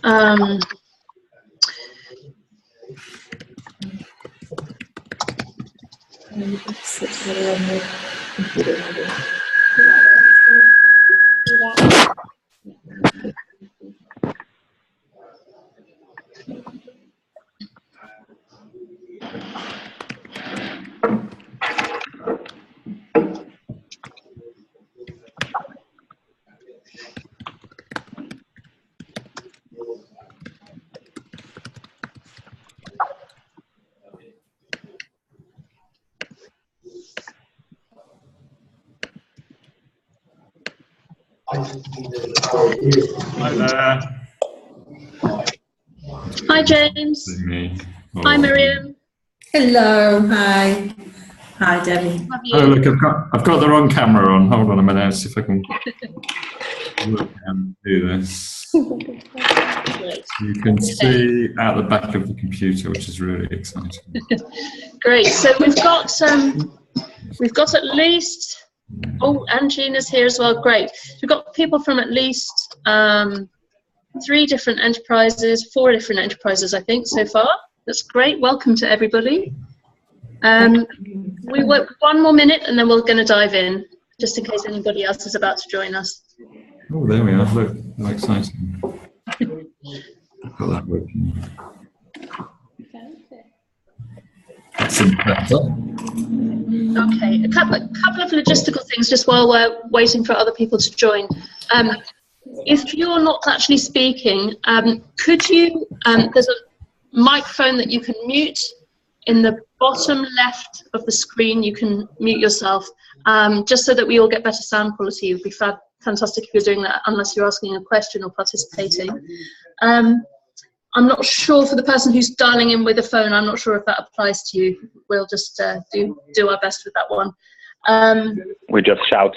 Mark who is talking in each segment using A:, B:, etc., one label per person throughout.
A: Um,
B: Hi there.
A: Hi, James.
B: Me. Oh.
A: Hi, Miriam.
C: Hello. Hi. Hi, Debbie.
B: Oh, look, I've got the wrong camera on. Hold on a minute. See if I can look and do this. You can see out the back of the computer, which is really exciting.
A: Great. So we've got at least. Oh, and Gina's here as well. Great. We've got people from at least 3 different enterprises, 4 different enterprises, I think, so far. That's great. Welcome to everybody. We work 1 more minute and then we're going to dive in, just in case anybody else is about to join us.
B: Oh, there we are. Look, how exciting. I've got that working. That's better.
A: Okay, a couple of logistical things just while we're waiting for other people to join. If you're not actually speaking, could you, there's a microphone that you can mute. In the bottom left of the screen, you can mute yourself, just so that we all get better sound quality. It would be fantastic if you're doing that, unless you're asking a question or participating. I'm not sure for the person who's dialing in with a phone, I'm not sure if that applies to you. We'll just do our best with that one.
D: We just shout.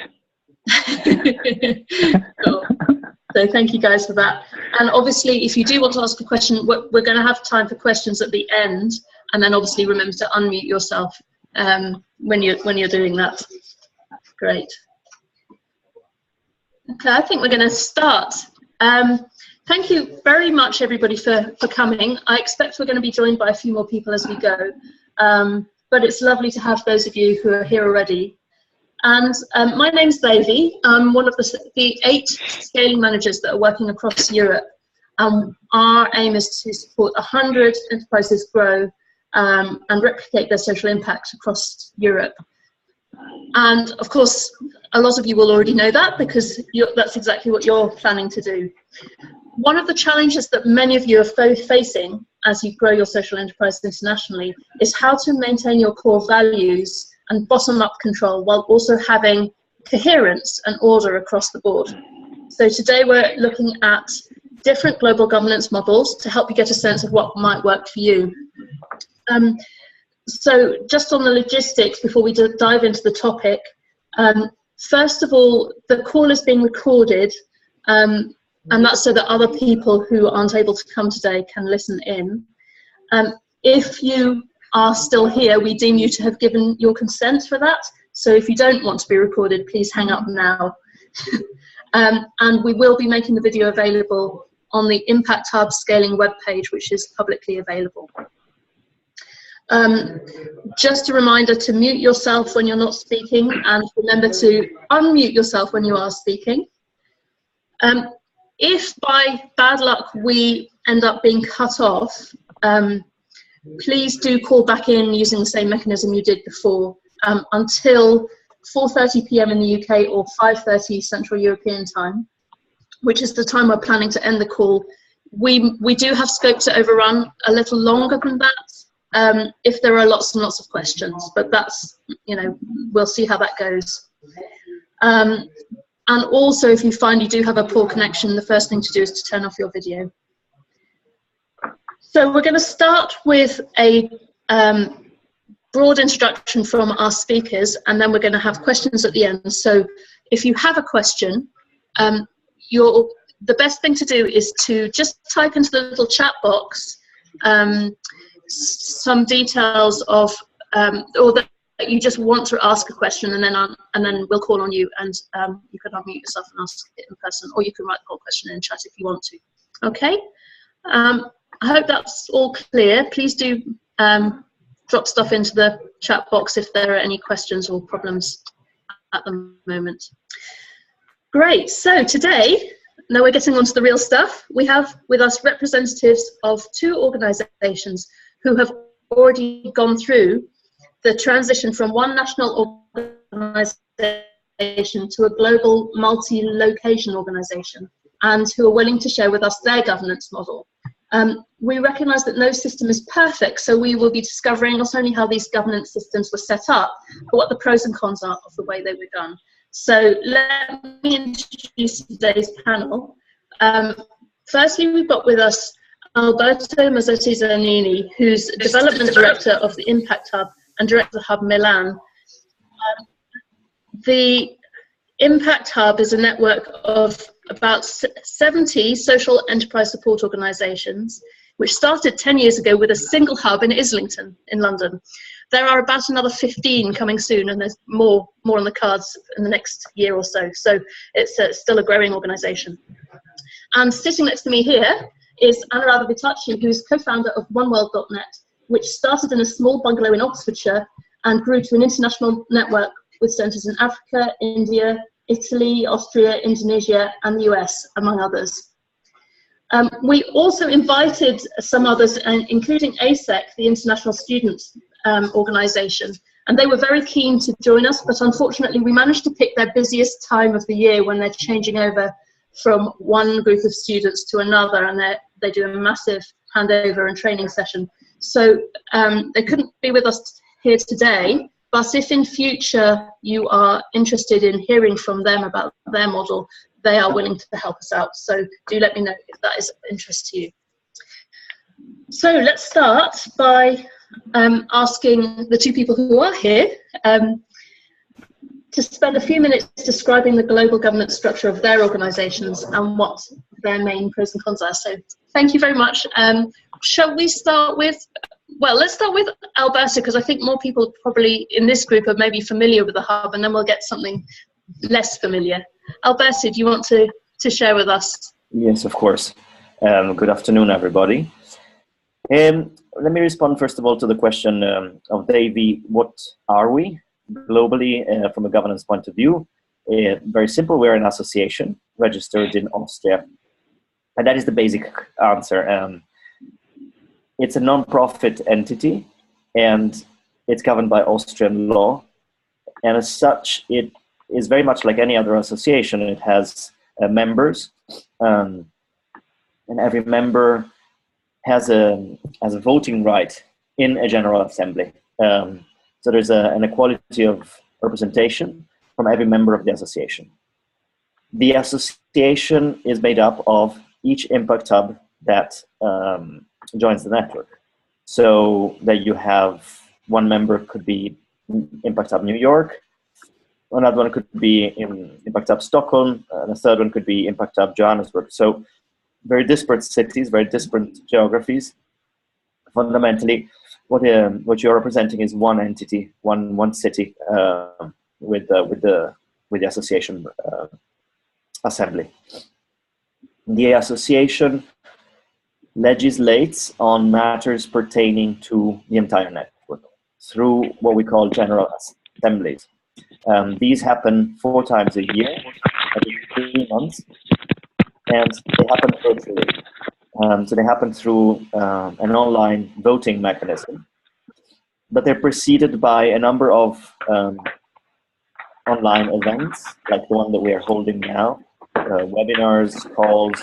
A: Cool. So thank you guys for that. And obviously, if you do want to ask a question, we're going to have time for questions at the end. And then obviously remember to unmute yourself when you're doing that. Great. Okay, I think we're going to start. Thank you very much, everybody, for coming. I expect we're going to be joined by a few more people as we go. But it's lovely to have those of you who are here already. And my name's Davy. I'm one of the 8 scaling managers that are working across Europe. Our aim is to support 100 enterprises grow and replicate their social impact across Europe. And of course, a lot of you will already know that because that's exactly what you're planning to do. One of the challenges that many of you are facing as you grow your social enterprise internationally is how to maintain your core values and bottom-up control while also having coherence and order across the board. So today we're looking at different global governance models to help you get a sense of what might work for you. So just on the logistics before we dive into the topic, first of all, the call is being recorded, and that's so that other people who aren't able to come today can listen in. If you are still here, we deem you to have given your consent for that. So if you don't want to be recorded, please hang up now. And we will be making the video available on the Impact Hub Scaling webpage, which is publicly available. Just a reminder to mute yourself when you're not speaking, and remember to unmute yourself when you are speaking. If by bad luck we end up being cut off, please do call back in using the same mechanism you did before until 4:30 p.m. in the UK or 5:30 Central European time, which is the time we're planning to end the call. We do have scope to overrun a little longer than that if there are lots and lots of questions, but that's, we'll see how that goes. And also, if you find you do have a poor connection, the first thing to do is to turn off your video. So we're going to start with a broad introduction from our speakers, and then we're going to have questions at the end. So if you have a question, the best thing to do is to just type into the little chat box some details of, or that you just want to ask a question, and then we'll call on you, and you can unmute yourself and ask it in person, or you can write the whole question in chat if you want to. Okay. I hope that's all clear. Please do drop stuff into the chat box if there are any questions or problems at the moment. Great, so today, now we're getting on to the real stuff. We have with us representatives of 2 organisations who have already gone through the transition from one national organisation to a global multi-location organisation, and who are willing to share with us their governance model. We recognise that no system is perfect, so we will be discovering not only how these governance systems were set up, but what the pros and cons are of the way they were done. So let me introduce today's panel. Firstly, we've got with us Alberto Mazzotti Zanini, who's Development Director of the Impact Hub and Director of Hub Milan. The Impact Hub is a network of about 70 social enterprise support organisations, which started 10 years ago with a single hub in Islington in London. There are about another 15 coming soon, and there's more on the cards in the next year or so. So it's still a growing organisation. And sitting next to me here is Anuradha Vitacci, who's co-founder of OneWorld.net, which started in a small bungalow in Oxfordshire and grew to an international network with centres in Africa, India, Italy, Austria, Indonesia, and the US, among others. We also invited some others, including ASEC, the International Students Organisation, and they were very keen to join us, but unfortunately we managed to pick their busiest time of the year when they're changing over from one group of students to another, and they do a massive handover and training session. So they couldn't be with us here today, but if in future you are interested in hearing from them about their model, they are willing to help us out. So do let me know if that is of interest to you. So let's start by asking the 2 people who are here to spend a few minutes describing the global governance structure of their organisations and what their main pros and cons are. So thank you very much. Shall we start with, well, let's start with Alberto, because I think more people probably in this group are maybe familiar with the hub, and then we'll get something less familiar. Alberto, do you want to share with us?
E: Yes, of course. Good afternoon, everybody. Let me respond first of all to the question of Davey, what are we globally from a governance point of view? Very simple, we're an association registered in Austria. And that is the basic answer. It's a non-profit entity, and it's governed by Austrian law. And as such, it is very much like any other association. It has members, and every member has a voting right in a general assembly. So there's an equality of representation from every member of the association. The association is made up of each impact hub that joins the network. So that you have one member could be Impact Hub New York, another one could be in Impact Hub Stockholm, and a third one could be Impact Hub Johannesburg. So very disparate cities, very disparate geographies. Fundamentally, what you're representing is one entity, one city with the association assembly. The association legislates on matters pertaining to the entire network through what we call general assemblies. These happen 4 times a year, every 3 months, and they happen virtually. So they happen through an online voting mechanism, but they're preceded by a number of online events, like the one that we are holding now, webinars, calls,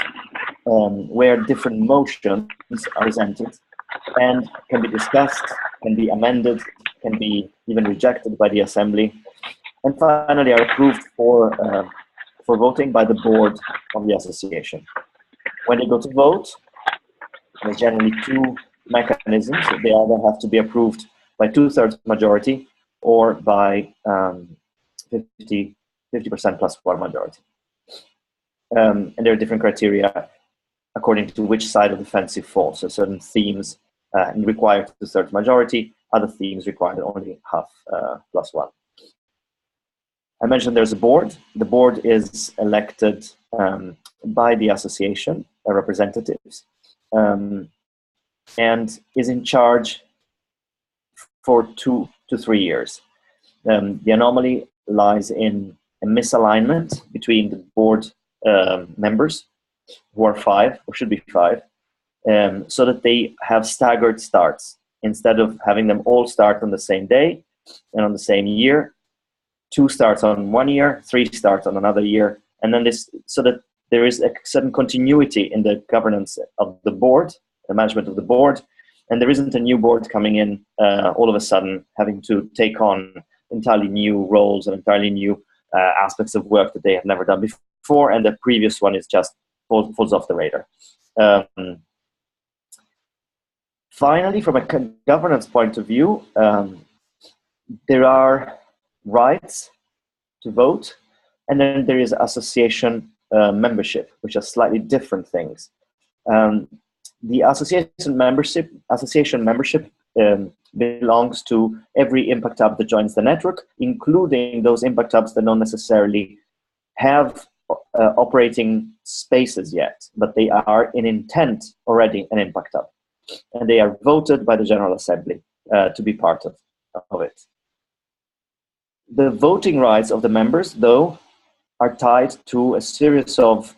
E: where different motions are presented and can be discussed, can be amended, can be even rejected by the assembly, and finally are approved for voting by the board of the association. When they go to vote, there's generally 2 mechanisms. They either have to be approved by 2/3 majority or by 50% plus 1 majority. And there are different criteria according to which side of the fence you fall. So certain themes require 2/3 majority, other themes require only half plus 1. I mentioned there's a board. The board is elected by the association representatives, and is in charge for 2 to 3 years. The anomaly lies in a misalignment between the board members, who are 5, or should be 5, so that they have staggered starts. Instead of having them all start on the same day and on the same year, 2 starts on 1 year, 3 starts on another year, and then this, so that there is a certain continuity in the governance of the board, the management of the board, and there isn't a new board coming in all of a sudden having to take on entirely new roles and entirely new aspects of work that they have never done before, and the previous one is just falls off the radar. Finally, from a governance point of view, there are rights to vote, and then there is association membership, which are slightly different things. The association membership belongs to every impact hub that joins the network, including those impact hubs that don't necessarily have operating spaces yet, but they are in intent already an impact hub, and they are voted by the General Assembly to be part of it. The voting rights of the members, though, are tied to a series of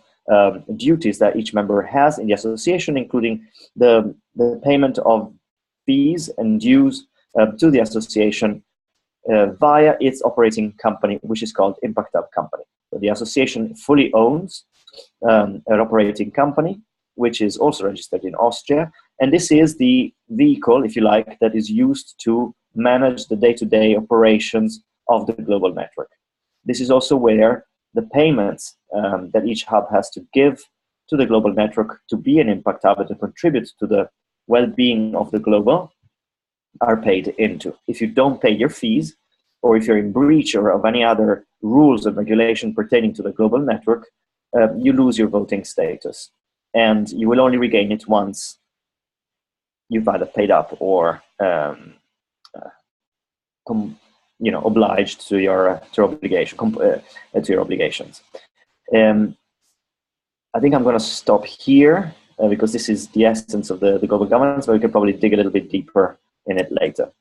E: duties that each member has in the association, including the payment of fees and dues to the association via its operating company, which is called Impact Hub Company. So the association fully owns an operating company, which is also registered in Austria, and this is the vehicle, if you like, that is used to manage the day-to-day operations of the global network. This is also where the payments that each hub has to give to the global network to be an impact hub and to contribute to the well-being of the global are paid into. If you don't pay your fees, or if you're in breach or of any other rules and regulation pertaining to the global network, you lose your voting status. And you will only regain it once you've either paid up or obliged to your obligations. I think I'm going to stop here because this is the essence of the global governance, but we can probably dig a little bit deeper in it later.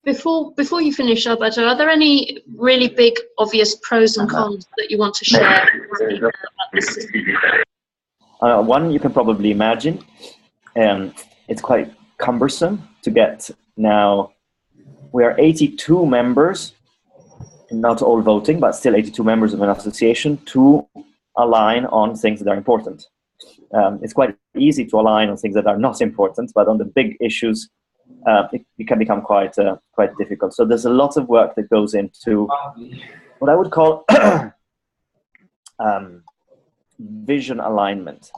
A: Before you finish, Alberto, are there any really big, obvious pros and cons that you want to share about this system?
E: One you can probably imagine. It's quite cumbersome to get now. We are 82 members, not all voting, but still 82 members of an association to align on things that are important. It's quite easy to align on things that are not important, but on the big issues, it can become quite difficult. So there's a lot of work that goes into what I would call vision alignment,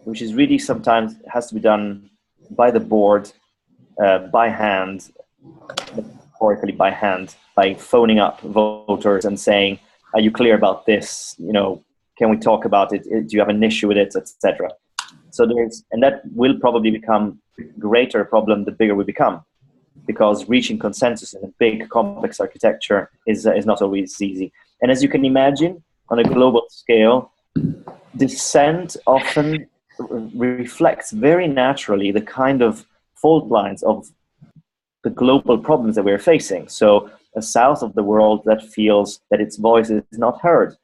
E: which is really sometimes has to be done by the board, by hand, metaphorically by hand, by phoning up voters and saying, "Are you clear about this? Can we talk about it? Do you have an issue with it, etc." So and that will probably become greater problem the bigger we become, because reaching consensus in a big complex architecture is not always easy. And as you can imagine, on a global scale, dissent often reflects very naturally the kind of fault lines of the global problems that we're facing. So a south of the world that feels that its voice is not heard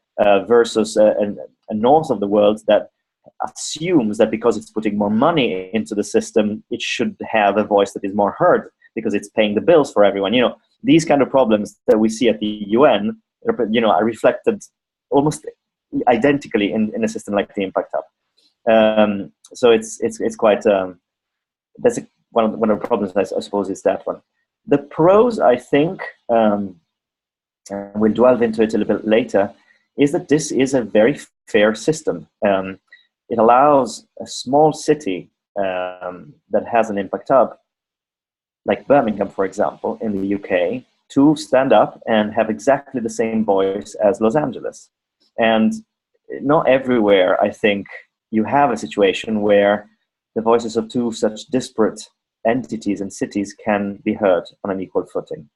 E: versus a north of the world that assumes that because it's putting more money into the system, it should have a voice that is more heard because it's paying the bills for everyone. These kind of problems that we see at the UN, are reflected almost identically in a system like the Impact Hub. So it's quite that's one of the problems, I suppose, is that one. The pros, I think, and we'll delve into it a little bit later, is that this is a very fair system. It allows a small city that has an impact hub, like Birmingham, for example, in the UK, to stand up and have exactly the same voice as Los Angeles. And not everywhere, I think, you have a situation where the voices of two such disparate entities and cities can be heard on an equal footing.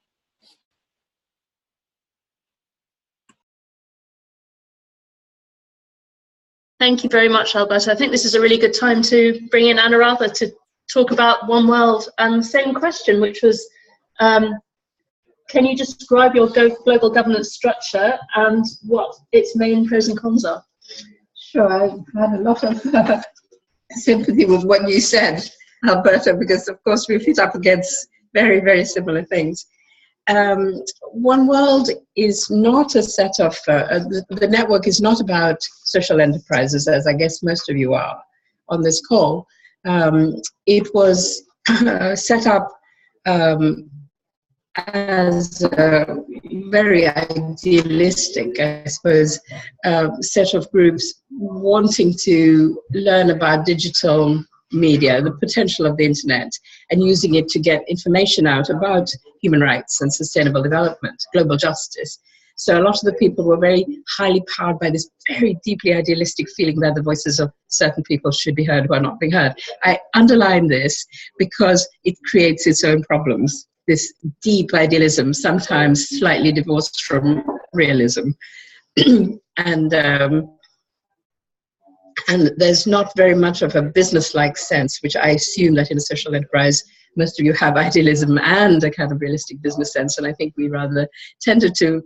A: Thank you very much, Alberto. I think this is a really good time to bring in Anuradha to talk about One World. And the same question, which was, can you describe your global governance structure and what its main pros and cons are?
C: Sure, I've had a lot of sympathy with what you said, Alberto, because of course we've hit up against very, very similar things. One World is not a set of, the network is not about social enterprises, as I guess most of you are on this call. It was set up as a very idealistic, I suppose, set of groups wanting to learn about digital media, the potential of the internet, and using it to get information out about human rights and sustainable development, global justice. So a lot of the people were very highly powered by this very deeply idealistic feeling that the voices of certain people should be heard who are not being heard. I underline this because it creates its own problems. This deep idealism, sometimes slightly divorced from realism. And there's not very much of a business-like sense, which I assume that in a social enterprise, most of you have idealism and a kind of realistic business sense, and I think we rather tended to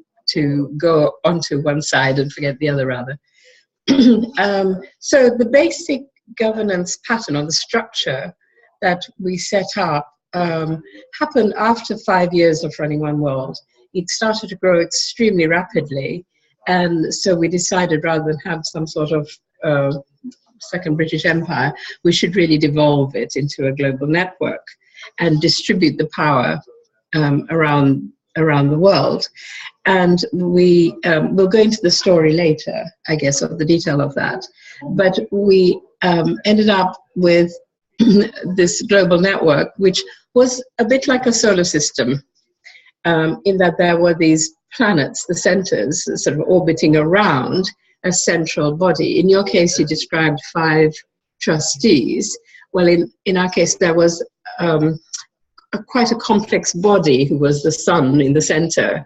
C: go onto one side and forget the other, rather. So the basic governance pattern or the structure that we set up happened after 5 years of running One World. It started to grow extremely rapidly, and so we decided rather than have some sort of second British Empire, we should really devolve it into a global network and distribute the power around the world. And we will go into the story later, I guess, of the detail of that. But we ended up with this global network, which was a bit like a solar system, in that there were these planets, the centers, sort of orbiting around a central body. In your case, you described 5 trustees. Well, in our case, there was quite a complex body who was the sun in the center.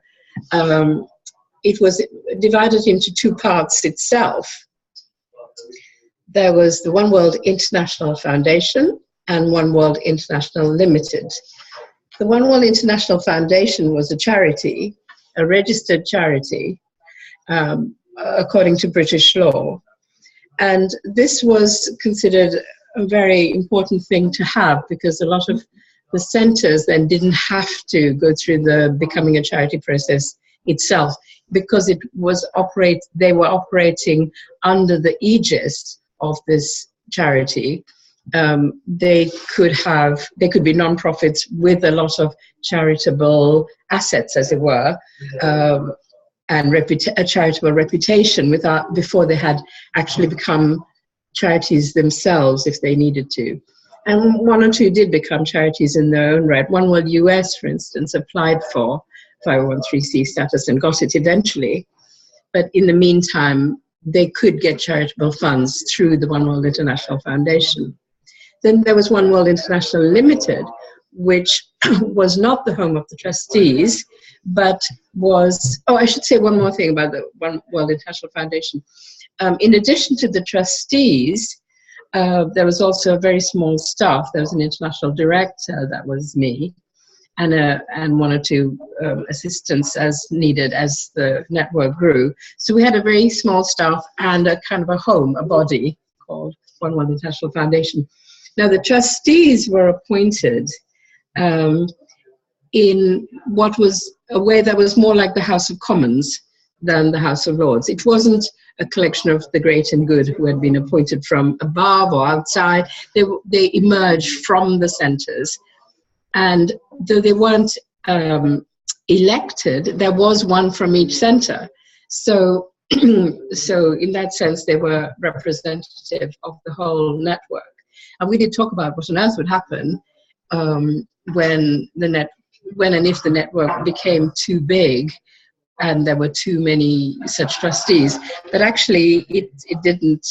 C: It was divided into 2 parts itself. There was the One World International Foundation and One World International Limited. The One World International Foundation was a charity, a registered charity, according to British law. And this was considered a very important thing to have, because a lot of the centers then didn't have to go through the becoming a charity process itself, because they were operating under the aegis of this charity. They could be non-profits with a lot of charitable assets, as it were, and a charitable reputation before they had actually become charities themselves, if they needed to. And 1 or 2 did become charities in their own right. One World US, for instance, applied for 501(c) status and got it eventually. But in the meantime, they could get charitable funds through the One World International Foundation. Then there was One World International Limited, which was not the home of the trustees, but was, I should say one more thing about the One World International Foundation. In addition to the trustees, there was also a very small staff. There was an international director, that was me, and 1 or 2 assistants as needed as the network grew. So we had a very small staff and a kind of a home, a body called One World International Foundation. Now the trustees were appointed in what was a way that was more like the House of Commons than the House of Lords. It wasn't a collection of the great and good who had been appointed from above or outside. They emerged from the centres. And though they weren't elected, there was one from each centre. So in that sense, they were representative of the whole network. And we did talk about what on earth would happen when and if the network became too big and there were too many such trustees. But actually, it didn't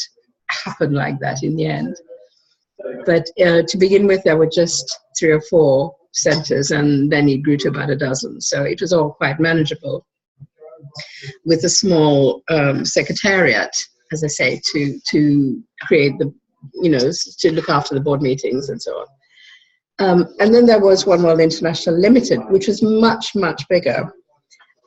C: happen like that in the end. But to begin with, there were just 3 or 4 centres, and then it grew to about a dozen. So it was all quite manageable with a small secretariat as I say, to create the, to look after the board meetings and so on. And then there was One World International Limited, which was much, much bigger.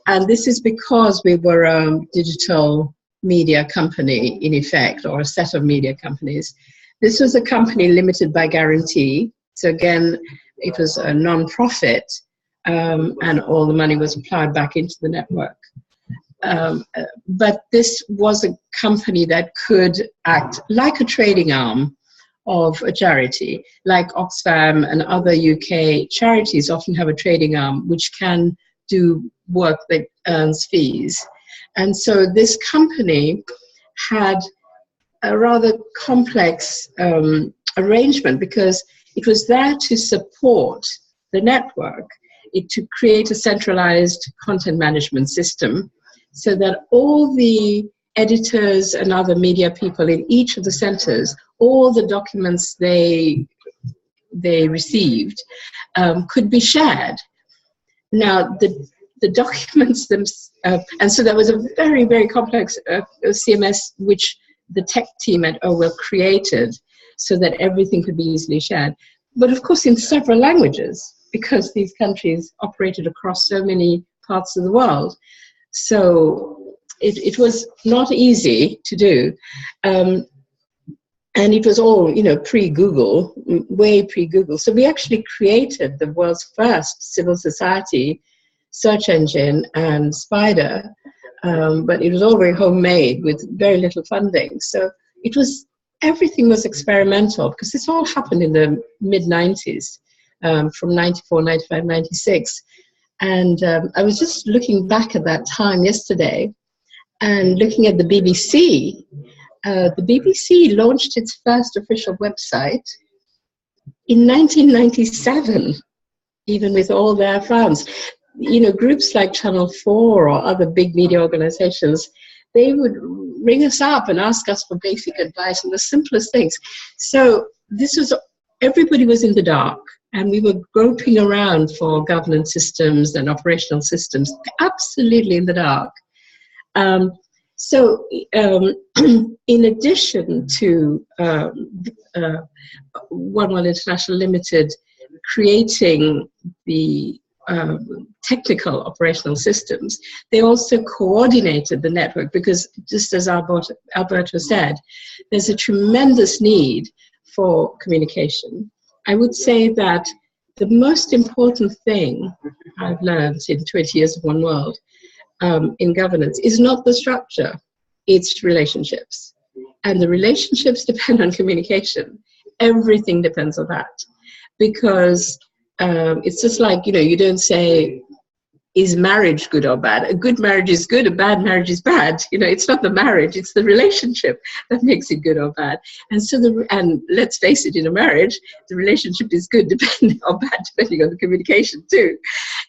C: And this is because we were a digital media company, in effect, or a set of media companies. This was a company limited by guarantee. So again, it was a non-profit, and all the money was applied back into the network. But this was a company that could act like a trading arm of a charity, like Oxfam and other UK charities often have a trading arm which can do work that earns fees. And so this company had a rather complex arrangement, because it was there to support the network, to create a centralized content management system so that all the editors and other media people in each of the centers, all the documents they received could be shared. Now, the documents themselves, and so there was a very, very complex CMS which the tech team at OWL created so that everything could be easily shared. But of course in several languages, because these countries operated across so many parts of the world. So it was not easy to do. And it was all, pre-Google, way pre-Google. So we actually created the world's first civil society search engine and Spider, but it was all very homemade with very little funding. So everything was experimental, because this all happened in the mid-90s, from 94, 95, 96. And I was just looking back at that time yesterday and looking at the BBC. The BBC launched its first official website in 1997, even with all their fans. Groups like Channel 4 or other big media organizations, they would ring us up and ask us for basic advice on the simplest things. So everybody was in the dark, and we were groping around for governance systems and operational systems, absolutely in the dark. In addition to One World International Limited creating the technical operational systems, they also coordinated the network, because just as Alberto said, there's a tremendous need for communication. I would say that the most important thing I've learned in 20 years of One World in governance is not the structure, it's relationships. And the relationships depend on communication. Everything depends on that. Because it's just like, you don't say, is marriage good or bad? A good marriage is good, a bad marriage is bad. It's not the marriage, it's the relationship that makes it good or bad. And so, and let's face it, in a marriage, the relationship is good depending or bad depending on the communication too.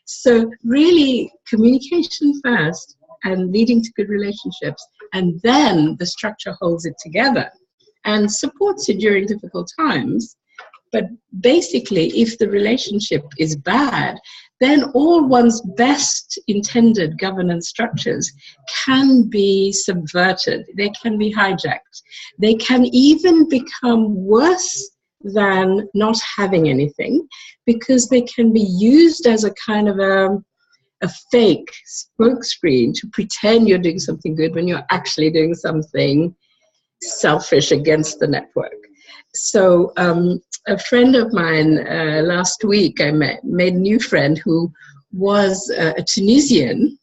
C: So really, communication first and leading to good relationships, and then the structure holds it together and supports it during difficult times. But basically, if the relationship is bad, then all one's best intended governance structures can be subverted. They can be hijacked. They can even become worse than not having anything, because they can be used as a kind of a fake smokescreen to pretend you're doing something good when you're actually doing something selfish against the network. So a friend of mine last week, I made a new friend who was a Tunisian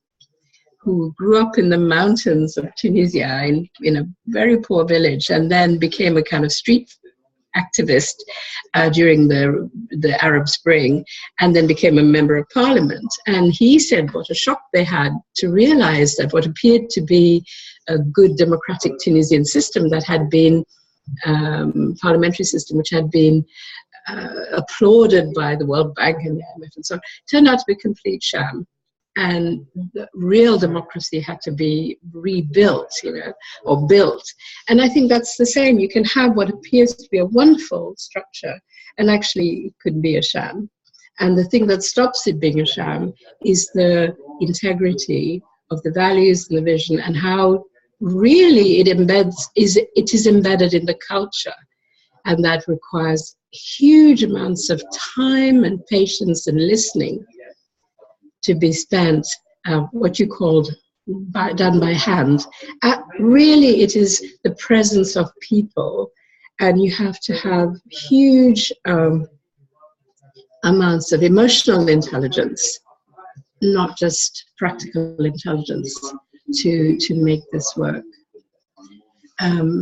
C: who grew up in the mountains of Tunisia in a very poor village, and then became a kind of street activist during the Arab Spring, and then became a member of parliament. And he said what a shock they had to realize that what appeared to be a good democratic Tunisian system that had been parliamentary system, which had been applauded by the World Bank and the IMF and so on, turned out to be a complete sham. And the real democracy had to be rebuilt, or built. And I think that's the same. You can have what appears to be a wonderful structure, and actually it could be a sham. And the thing that stops it being a sham is the integrity of the values and the vision, and how really it is embedded in the culture, and that requires huge amounts of time and patience and listening to be spent, what you called done by hand. Really, it is the presence of people, and you have to have huge amounts of emotional intelligence, not just practical intelligence, to make this work.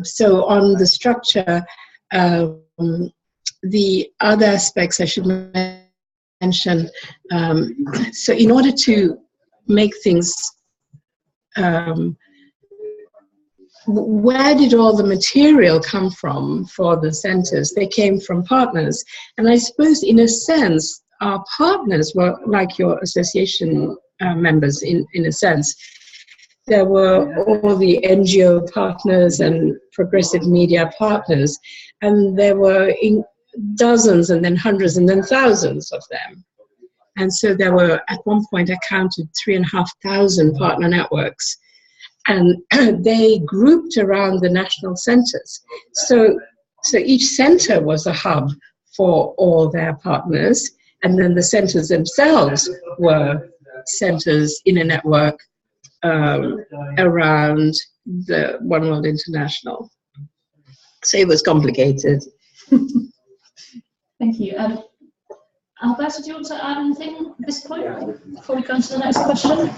C: So on the structure, the other aspects I should mention, so in order to make things, where did all the material come from for the centers? They came from partners. And I suppose in a sense, our partners were like your association members in a sense. There were all the NGO partners and progressive media partners, and there were dozens and then hundreds and then thousands of them. And so there were, at one point, I counted 3,500 partner networks, and they grouped around the national centers. So each center was a hub for all their partners, and then the centers themselves were centers in a network around the One World International. So it was complicated.
A: Thank you. Alberto, do you want to add anything at this point before we go on to the next question?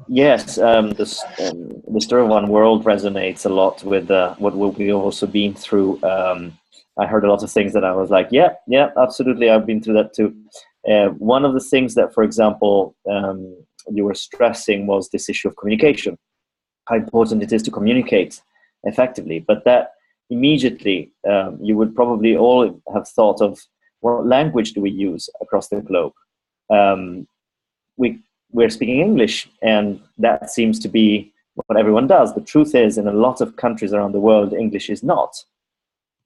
E: Yes, the story of One World resonates a lot with what we've also been through. I heard a lot of things that I was like, yeah, absolutely, I've been through that too. One of the things that, for example, you were stressing was this issue of communication, how important it is to communicate effectively. But that immediately, you would probably all have thought of, what language do we use across the globe? We're speaking English, and that seems to be what everyone does. The truth is, in a lot of countries around the world, English is not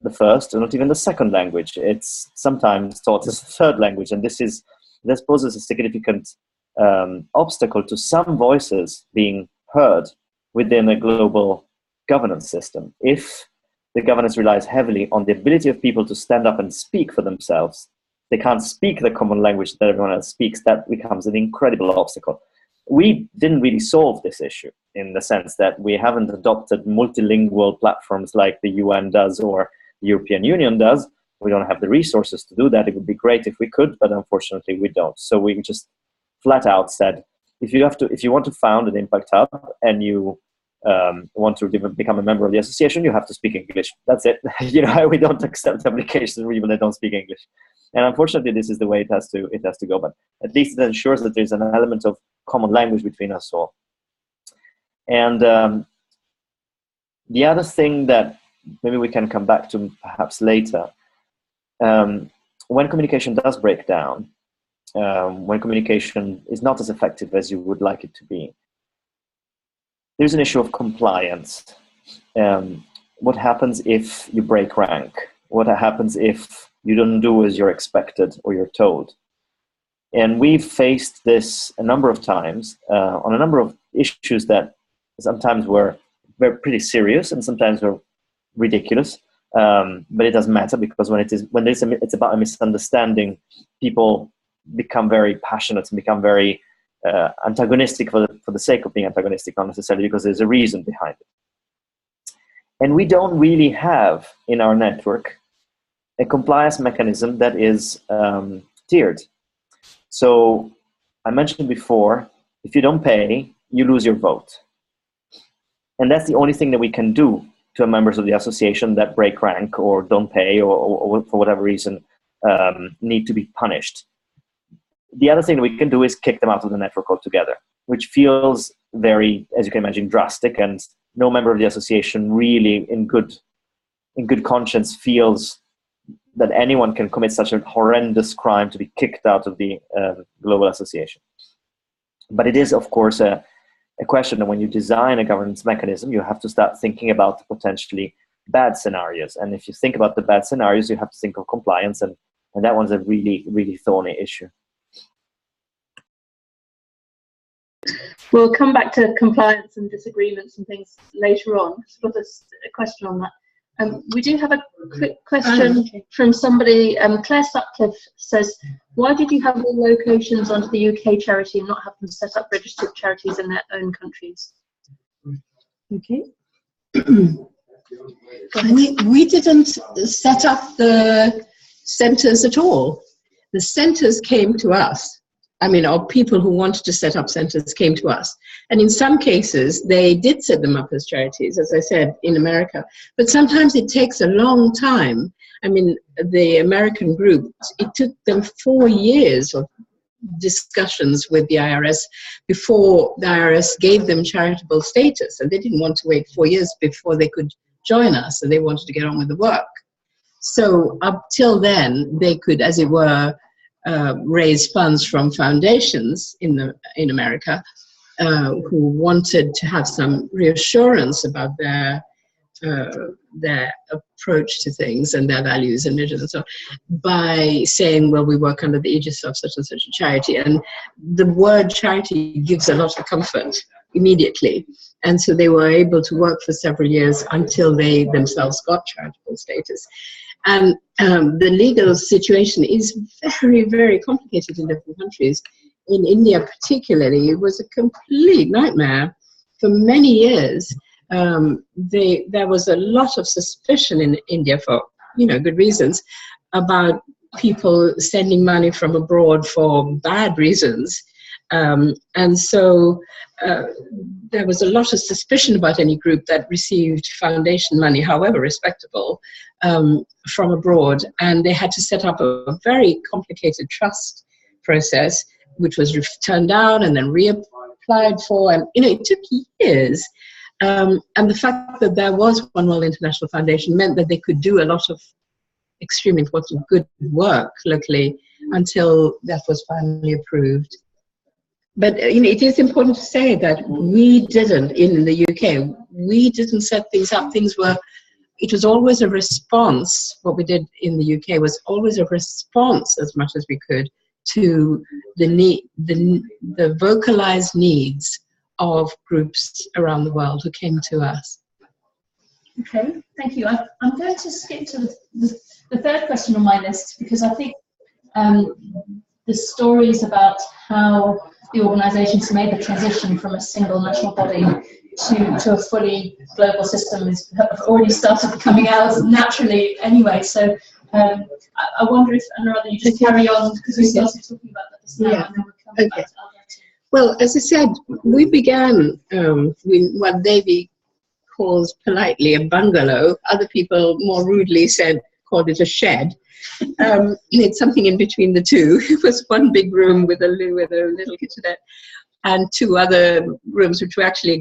E: the first, or not even the second language. It's sometimes taught as a third language, and this poses a significant obstacle to some voices being heard within a global governance system. If the governance relies heavily on the ability of people to stand up and speak for themselves, they can't speak the common language that everyone else speaks, that becomes an incredible obstacle. We didn't really solve this issue in the sense that we haven't adopted multilingual platforms like the UN does or the European Union does. We don't have the resources to do that. It would be great if we could, but unfortunately we don't. So we just flat out said, if you want to found an impact hub and you want to become a member of the association, you have to speak English. That's it. We don't accept applications even they don't speak English. And unfortunately, this is the way it has to go. But at least it ensures that there's an element of common language between us all. And the other thing that maybe we can come back to perhaps later, when communication does break down, when communication is not as effective as you would like it to be, there's an issue of compliance. What happens if you break rank? What happens if you don't do as you're expected or you're told? And we've faced this a number of times on a number of issues that sometimes were pretty serious and sometimes were ridiculous. But it doesn't matter, because when it's about a misunderstanding, people become very passionate and become very antagonistic for the sake of being antagonistic, not necessarily because there's a reason behind it. And we don't really have in our network a compliance mechanism that is tiered. So I mentioned before, if you don't pay, you lose your vote. And that's the only thing that we can do to members of the association that break rank or don't pay or for whatever reason need to be punished. The other thing that we can do is kick them out of the network altogether, which feels very, as you can imagine, drastic, and no member of the association really in good conscience feels that anyone can commit such a horrendous crime to be kicked out of the global association. But it is, of course, a question that when you design a governance mechanism, you have to start thinking about the potentially bad scenarios. And if you think about the bad scenarios, you have to think of compliance, and that one's a really, really thorny issue.
A: We'll come back to compliance and disagreements and things later on. I've got a question on that. We do have a quick question from somebody. Claire Sutcliffe says, why did you have all locations under the UK charity and not have them set up registered charities in their own countries?
C: Okay. We didn't set up the centres at all. The centres came to us. I mean, or people who wanted to set up centres came to us. And in some cases, they did set them up as charities, as I said, in America. But sometimes it takes a long time. I mean, the American group, it took them 4 years of discussions with the IRS before the IRS gave them charitable status. And they didn't want to wait 4 years before they could join us, and they wanted to get on with the work. So up till then, they could, as it were, raise funds from foundations in America who wanted to have some reassurance about their approach to things and their values and vision and so on, by saying, well, we work under the aegis of such and such a charity. And the word charity gives a lot of comfort immediately. And so they were able to work for several years until they themselves got charitable status. And the legal situation is very, very complicated in different countries. In India particularly, it was a complete nightmare. For many years, there was a lot of suspicion in India, for good reasons, about people sending money from abroad for bad reasons. And so there was a lot of suspicion about any group that received foundation money, however respectable, from abroad. And they had to set up a very complicated trust process, which was turned down and then reapplied for. And, it took years. And the fact that there was One World International Foundation meant that they could do a lot of extremely important good work locally until that was finally approved. But it is important to say that we didn't, in the UK, we didn't set things up. It was always a response. What we did in the UK was always a response as much as we could to the vocalized needs of groups around the world who came to us.
A: Okay, thank you. I'm going to skip to the third question on my list, because I think the stories about how the organisations made the transition from a single national body to a fully global system have already started coming out naturally anyway. So I wonder if, Anuradha, you just carry on, because we started talking about that just now, and then we'll come back to Alberto.
C: Well, as I said, we began with what Davy calls politely a bungalow. Other people more rudely called it a shed. It's something in between the two. It was one big room with a little kitchenette, and two other rooms, which were actually a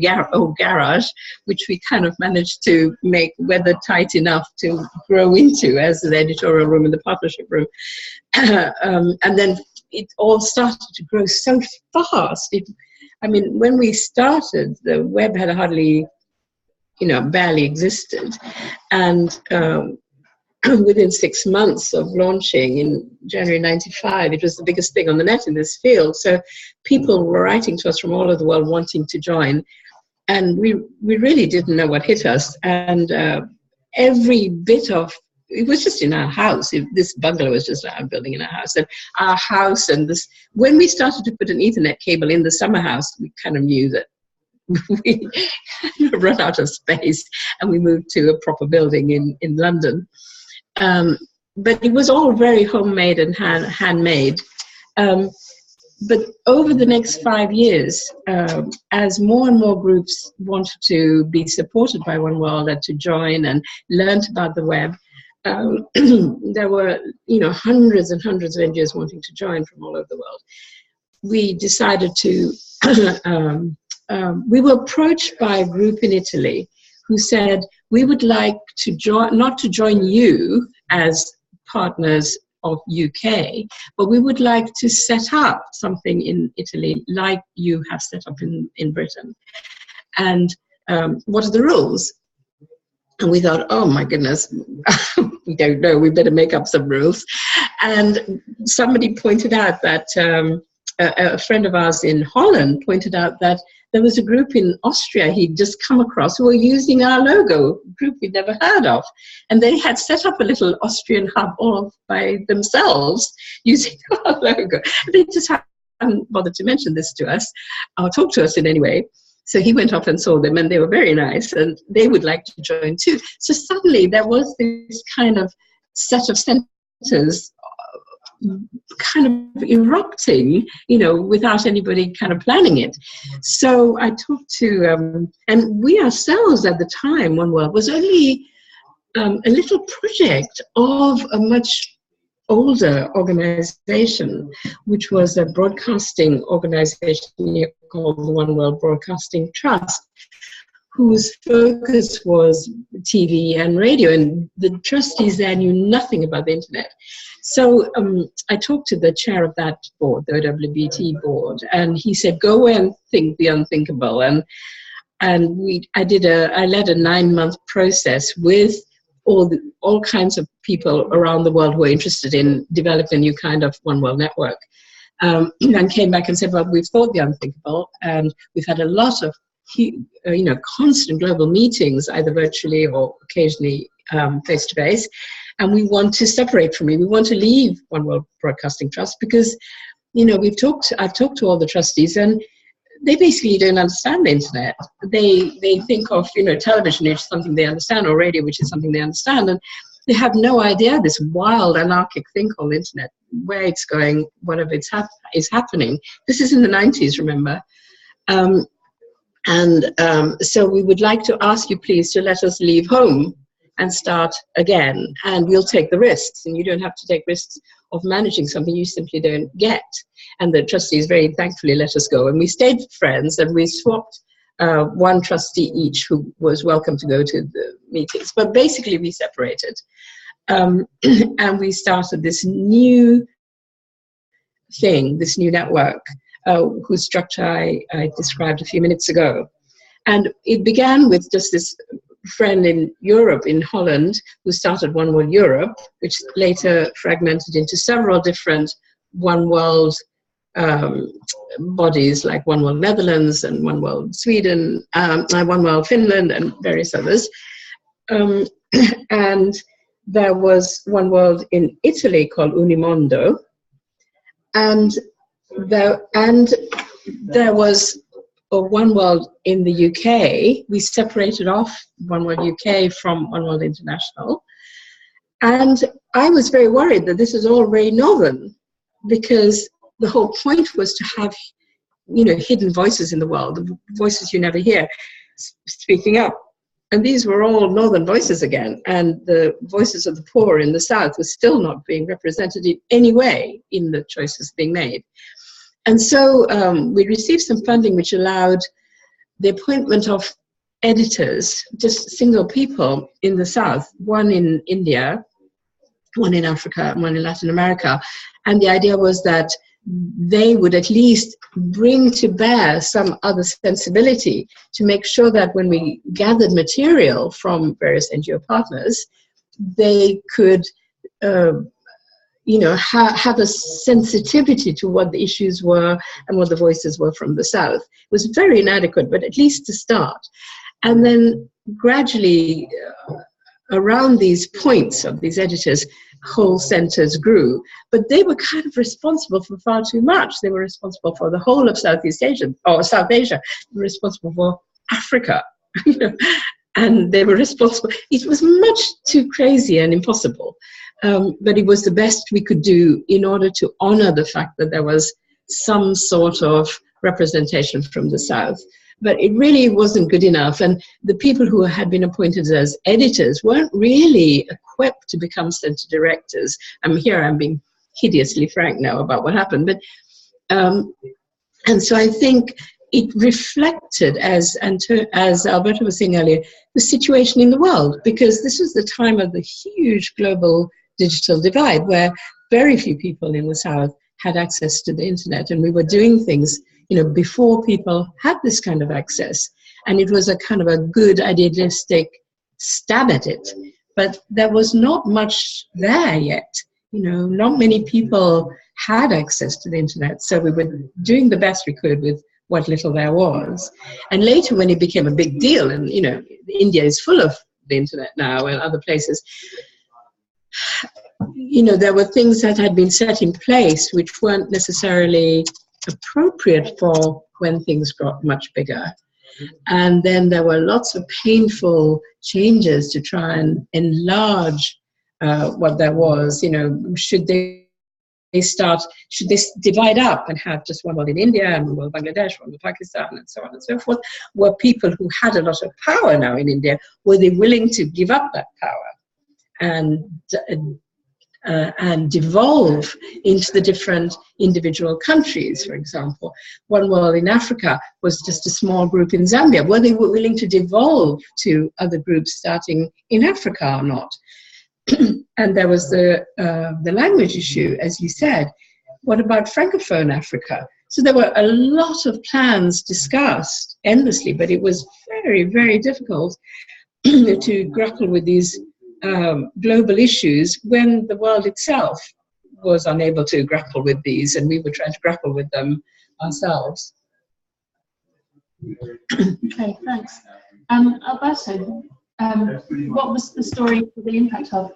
C: garage, which we kind of managed to make weather tight enough to grow into as the editorial room and the partnership room. And then it all started to grow so fast. When we started, the web had hardly, barely existed. And within 6 months of launching in January 95, it was the biggest thing on the net in this field. So people were writing to us from all over the world wanting to join. And we really didn't know what hit us. And every bit of, it was just in our house. This bungalow was just our building in our house. And our house and this, when we started to put an Ethernet cable in the summer house, we kind of knew that we run out of space, and we moved to a proper building in London. But it was all very homemade and handmade. But over the next 5 years, as more and more groups wanted to be supported by One World and to join and learnt about the web, there were hundreds and hundreds of NGOs wanting to join from all over the world. We decided to, we were approached by a group in Italy who said, we would like to join, not to join you as partners of UK, but we would like to set up something in Italy like you have set up in Britain. And what are the rules? And we thought, oh my goodness, we don't know, we better make up some rules. And somebody pointed out that a friend of ours in Holland pointed out that there was a group in Austria he'd just come across who were using our logo, a group we'd never heard of. And they had set up a little Austrian hub all by themselves using our logo. They just hadn't bothered to mention this to us, or talk to us in any way. So he went off and saw them, and they were very nice, and they would like to join too. So suddenly there was this kind of set of centers kind of erupting, you know, without anybody kind of planning it. So I talked to, and we ourselves at the time, One World was only a little project of a much older organization, which was a broadcasting organization called the One World Broadcasting Trust, whose focus was TV and radio, and the trustees there knew nothing about the internet. So I talked to the chair of that board, the OWBT board, and he said, go away and think the unthinkable. And I led a 9-month process with all kinds of people around the world who were interested in developing a new kind of One World network. And came back and said, well, we've thought the unthinkable, and we've had a lot of constant global meetings, either virtually or occasionally face-to-face, and we want to separate from it. We want to leave One World Broadcasting Trust because, you know, I've talked to all the trustees, and they basically don't understand the internet. They think of, you know, television, which is something they understand, or radio, which is something they understand, and they have no idea this wild anarchic thing called internet, where it's going, whatever is happening. This is in the 90s, remember. So we would like to ask you, please, to let us leave home and start again, and we'll take the risks, and you don't have to take risks of managing something you simply don't get. And the trustees very thankfully let us go, and we stayed friends, and we swapped one trustee each who was welcome to go to the meetings, but basically we separated, and we started this new thing, this new network, whose structure I described a few minutes ago. And it began with just this friend in Europe, in Holland, who started One World Europe, which later fragmented into several different One World bodies, like One World Netherlands and One World Sweden, One World Finland, and various others. And there was One World in Italy called Unimondo, and there was One World in the UK. We separated off One World UK from One World International. And I was very worried that this is all very northern, because the whole point was to have, you know, hidden voices in the world, the voices you never hear, speaking up. And these were all northern voices again, and the voices of the poor in the south were still not being represented in any way in the choices being made. And so we received some funding which allowed the appointment of editors, just single people in the south, one in India, one in Africa, and one in Latin America. And the idea was that they would at least bring to bear some other sensibility to make sure that when we gathered material from various NGO partners, they could have a sensitivity to what the issues were and what the voices were from the South. It was very inadequate, but at least to start. And then gradually, around these points of these editors, whole centers grew. But they were kind of responsible for far too much. They were responsible for the whole of Southeast Asia, or South Asia. They were responsible for Africa. And they were responsible. It was much too crazy and impossible. But it was the best we could do in order to honor the fact that there was some sort of representation from the South. But it really wasn't good enough. And the people who had been appointed as editors weren't really equipped to become center directors. I'm being hideously frank now about what happened. But and so I think it reflected, as Alberto was saying earlier, the situation in the world, because this was the time of the huge global digital divide, where very few people in the South had access to the internet, and we were doing things, before people had this kind of access. And it was a kind of a good idealistic stab at it, but there was not much there yet. Not many people had access to the internet. So we were doing the best we could with what little there was. And later, when it became a big deal, and India is full of the internet now and other places, there were things that had been set in place which weren't necessarily appropriate for when things got much bigger. And then there were lots of painful changes to try and enlarge what there was. Should they divide up and have just one world in India and one world Bangladesh, one world Pakistan, and so on and so forth? Were people who had a lot of power now in India, were they willing to give up that power and devolve into the different individual countries? For example, one world in Africa was just a small group in Zambia. Were they willing to devolve to other groups starting in Africa or not? And there was the language issue, as you said. What about Francophone Africa? So there were a lot of plans discussed endlessly, but it was very, very difficult to grapple with these global issues when the world itself was unable to grapple with these, and we were trying to grapple with them ourselves.
A: Okay, thanks. Alberto, what was the story for the Impact Hub?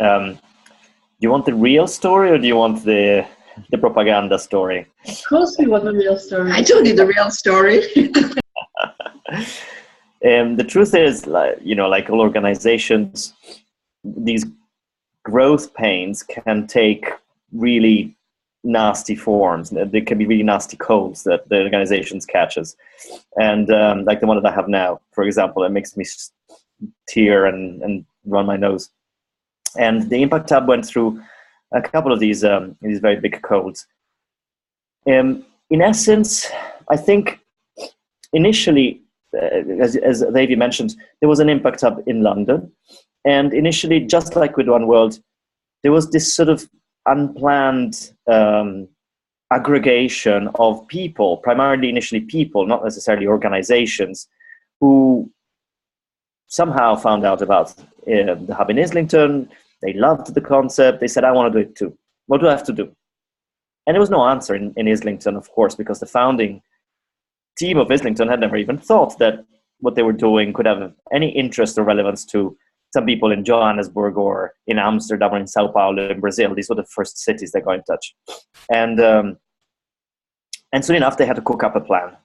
E: Do you want the real story, or do you want the propaganda story?
A: Of course we want the real story.
C: I told you the real story.
E: The truth is, like all organizations, these growth pains can take really nasty forms. There can be really nasty colds that the organizations catches. And like the one that I have now, for example, it makes me tear and run my nose. And the Impact Hub went through a couple of these very big colds. In essence, I think initially, as Davey mentioned, there was an Impact Hub in London. And initially, just like with One World, there was this sort of unplanned aggregation of people, primarily initially people, not necessarily organizations, who somehow found out about the hub in Islington. They loved the concept. They said, I want to do it too. What do I have to do? And there was no answer in Islington, of course, because the founding team of Islington had never even thought that what they were doing could have any interest or relevance to some people in Johannesburg or in Amsterdam or in Sao Paulo in Brazil. These were the first cities that got in touch. And soon enough, they had to cook up a plan.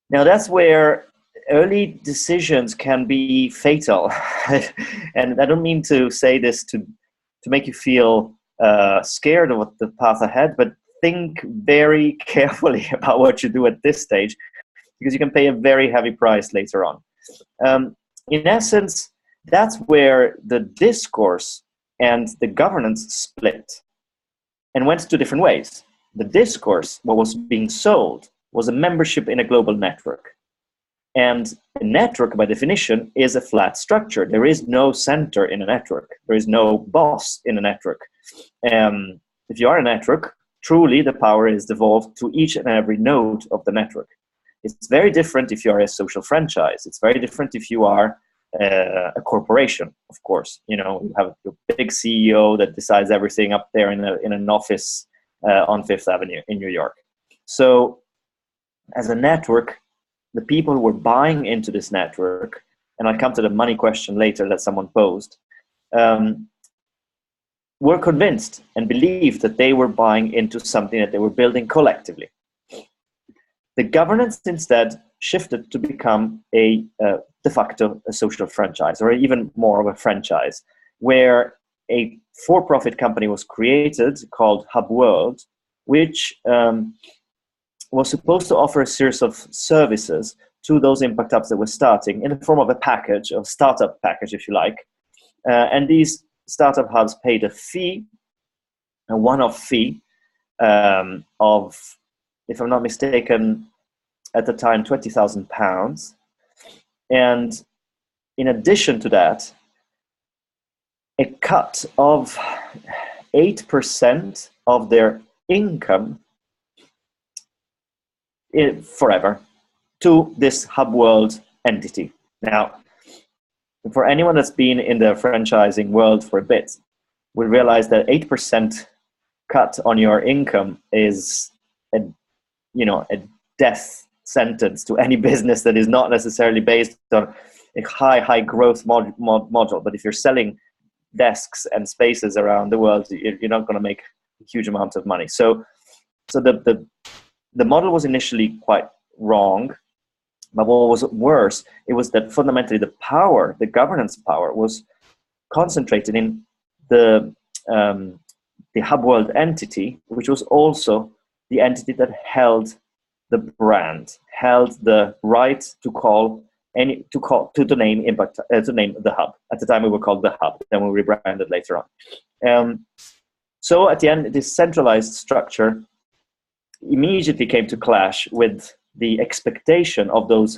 E: Now, that's where early decisions can be fatal. And I don't mean to say this to make you feel scared of the path ahead, but think very carefully about what you do at this stage, because you can pay a very heavy price later on. In essence, that's where the discourse and the governance split and went two different ways. The discourse, what was being sold, was a membership in a global network. And a network, by definition, is a flat structure. There is no center in a network. There is no boss in a network. If you are a network, truly the power is devolved to each and every node of the network. It's very different if you are a social franchise. It's very different if you are a corporation, of course. You have your big CEO that decides everything up there in an office on Fifth Avenue in New York. So as a network, the people who were buying into this network, and I'll come to the money question later that someone posed, were convinced and believed that they were buying into something that they were building collectively. The governance instead shifted to become a de facto a social franchise, or even more of a franchise, where a for-profit company was created called Hub World, which was supposed to offer a series of services to those impact hubs that were starting in the form of a package, a startup package, if you like. And these startup hubs paid a fee, a one-off fee of, if I'm not mistaken, at the time, £20,000. And in addition to that, a cut of 8% of their income forever to this Hub World entity. Now, for anyone that's been in the franchising world for a bit, we realize that 8% cut on your income is a death sentence to any business that is not necessarily based on a high growth model. But if you're selling desks and spaces around the world, you're not going to make a huge amount of money. So the model was initially quite wrong. But what was worse, it was that fundamentally the governance power, was concentrated in the hub world entity, which was also the entity that held the brand, held the right to name Impact, to name the hub. At the time, we were called the hub. Then we rebranded later on. So at the end, this centralized structure immediately came to clash with the expectation of those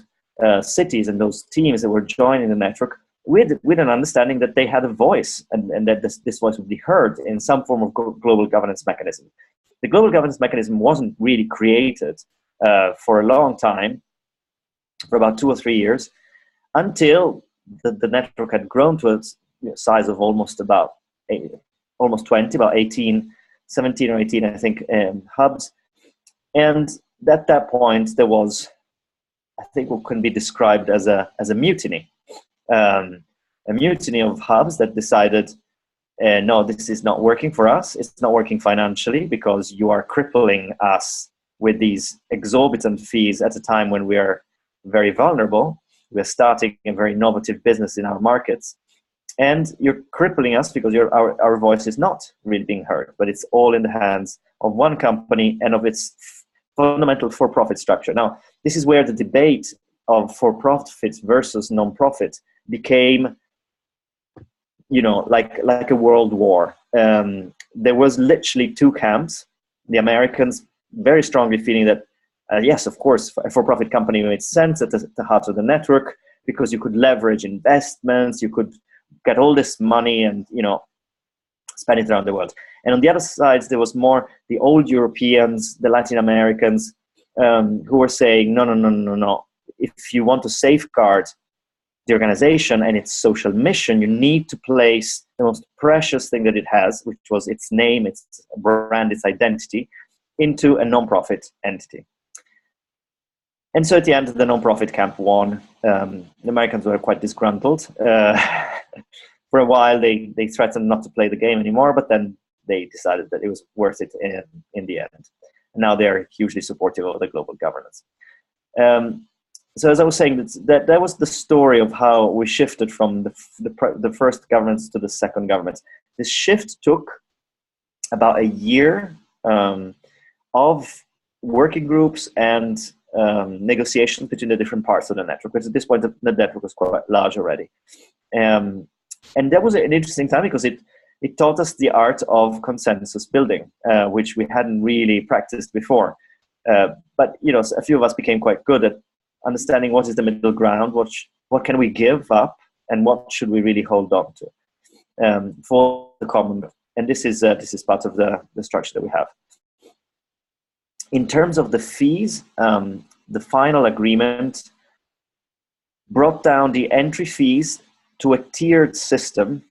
E: cities and those teams that were joining the network, with an understanding that they had a voice, and that this voice would be heard in some form of global governance mechanism. The global governance mechanism wasn't really created for a long time, for about 2 or 3 years, until the network had grown to its size of almost 20, about 17 or 18, I think, hubs. And at that point, there was, I think, what can be described as a mutiny. A mutiny of hubs that decided, no, this is not working for us. It's not working financially, because you are crippling us with these exorbitant fees at a time when we are very vulnerable. We're starting a very innovative business in our markets. And you're crippling us because our voice is not really being heard, but it's all in the hands of one company and of its fundamental for-profit structure. Now, this is where the debate of for-profit versus non-profit became, like a world war. There was literally 2 camps. The Americans very strongly feeling that, yes, of course, a for-profit company made sense at the heart of the network, because you could leverage investments, you could get all this money and spend it around the world. And on the other side, there was more the old Europeans, the Latin Americans, who were saying, no. If you want to safeguard the organization and its social mission, you need to place the most precious thing that it has, which was its name, its brand, its identity, into a non-profit entity. And so at the end, the non-profit camp won. The Americans were quite disgruntled. For a while, they threatened not to play the game anymore, but then they decided that it was worth it in the end. And now they're hugely supportive of the global governance. So as I was saying, that was the story of how we shifted from the first governance to the second governance. This shift took about a year of working groups and negotiations between the different parts of the network, because at this point the network was quite large already. And that was an interesting time, because it taught us the art of consensus building, which we hadn't really practiced before. But a few of us became quite good at understanding what is the middle ground, what can we give up, and what should we really hold on to for the common good. And this is part of the structure that we have. In terms of the fees, the final agreement brought down the entry fees to a tiered system,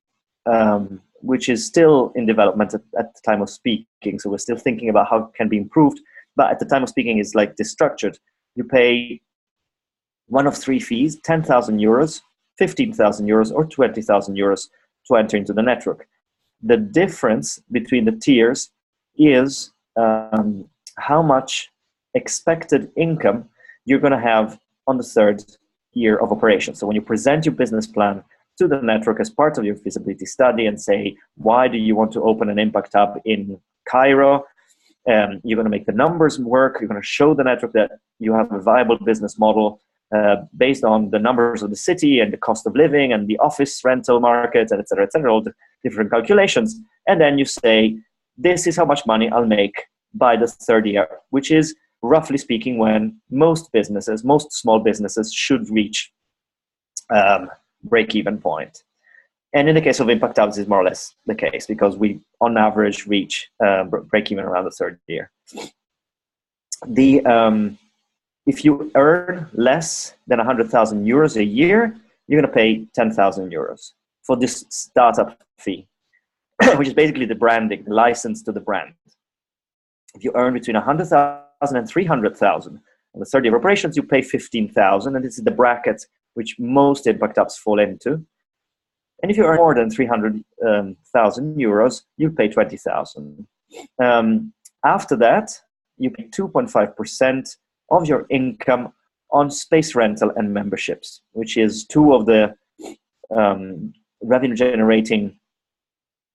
E: which is still in development at the time of speaking. So we're still thinking about how it can be improved. But at the time of speaking, it's like this structured. You pay one of 3 fees, 10,000 euros, 15,000 euros, or 20,000 euros to enter into the network. The difference between the tiers is how much expected income you're going to have on the 3rd year of operation. So when you present your business plan to the network as part of your feasibility study and say, why do you want to open an impact hub in Cairo? You're going to make the numbers work. You're going to show the network that you have a viable business model based on the numbers of the city and the cost of living and the office rental market, and et cetera, all the different calculations. And then you say, this is how much money I'll make by the 3rd year, which is, roughly speaking, when most small businesses should reach break-even point. And in the case of impact hubs, is more or less the case, because we, on average, reach break-even around the 3rd year. If you earn less than 100,000 euros a year, you're going to pay 10,000 euros for this startup fee, which is basically the branding, the license to the brand. If you earn between 100,000 and 300,000, on the third year of operations, you pay 15,000, and this is the bracket which most impact hubs fall into. And if you earn more than 300,000 euros, you pay 20,000. After that, you pay 2.5% of your income on space rental and memberships, which is two of the revenue-generating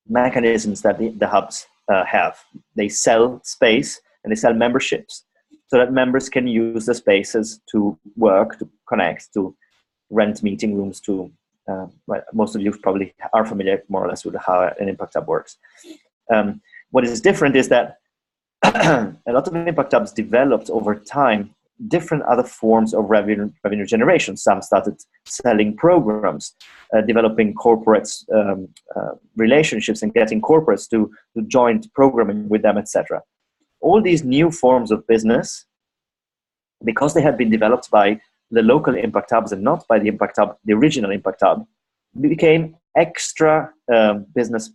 E: mechanisms that the hubs have. They sell space and they sell memberships, so that members can use the spaces to work, to connect, to rent meeting rooms, to well, most of you probably are familiar more or less with how an impact hub works. What is different is that a lot of impact hubs developed over time different other forms of revenue generation. Some started selling programs, developing corporates relationships and getting corporates to join programming with them, etc. All these new forms of business, because they had been developed by the local impact hubs and not by the impact hub, the original impact hub, became extra business,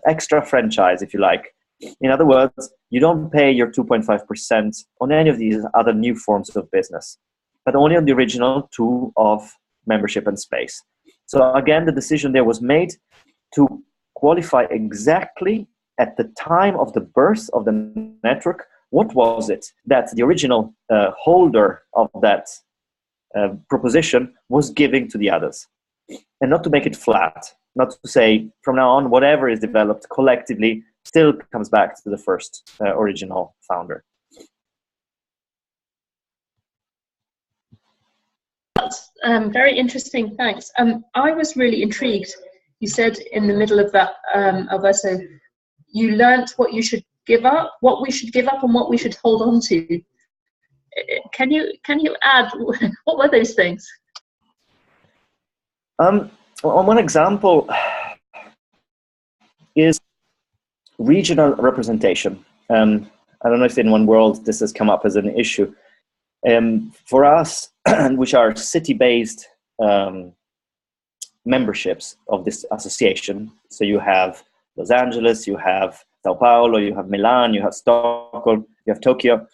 E: extra franchise, if you like. In other words, you don't pay your 2.5% on any of these other new forms of business, but only on the original two of membership and space. So again, the decision there was made to qualify exactly at the time of the birth of the network, what was it that the original holder of that proposition was giving to the others, and not to make it flat, not to say from now on whatever is developed collectively still comes back to the first original founder.
A: That's very interesting, thanks. I was really intrigued. You said in the middle of that Alberto, you learnt what you should give up, what we should give up and what we should hold on to. Can you add, what were those things?
E: One example is regional representation. I don't know if in one world this has come up as an issue. For us, which are city-based memberships of this association, so you have Los Angeles, you have Sao Paulo, you have Milan, you have Stockholm, you have Tokyo.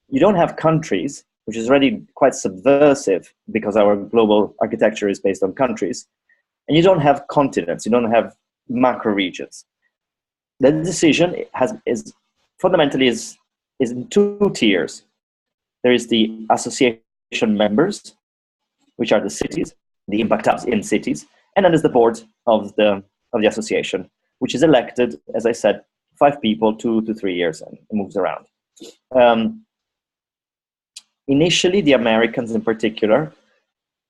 E: You don't have countries, which is already quite subversive because our global architecture is based on countries. And you don't have continents, you don't have macro regions. The decision is fundamentally in two tiers. There is the association members, which are the cities, the impact hubs in cities, and then there's the board of the association, which is elected, as I said, 5 people, 2 to 3 years, and it moves around. Initially, the Americans in particular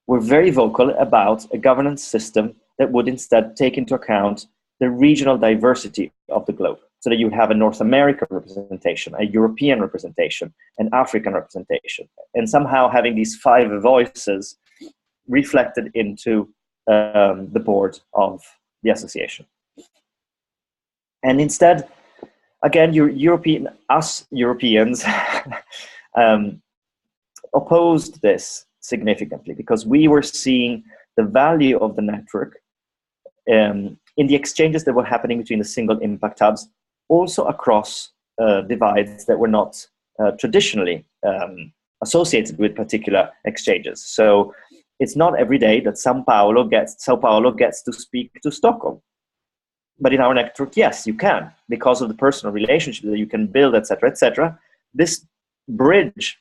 E: were very vocal about a governance system that would instead take into account the regional diversity of the globe, so that you would have a North American representation, a European representation, an African representation, and somehow having these 5 voices reflected into the board of the association. And instead, again, us Europeans opposed this significantly, because we were seeing the value of the network in the exchanges that were happening between the single impact hubs, also across divides that were not traditionally associated with particular exchanges. So it's not every day that Sao Paulo gets to speak to Stockholm. But in our network, yes, you can, because of the personal relationship that you can build, etc., etc. This bridge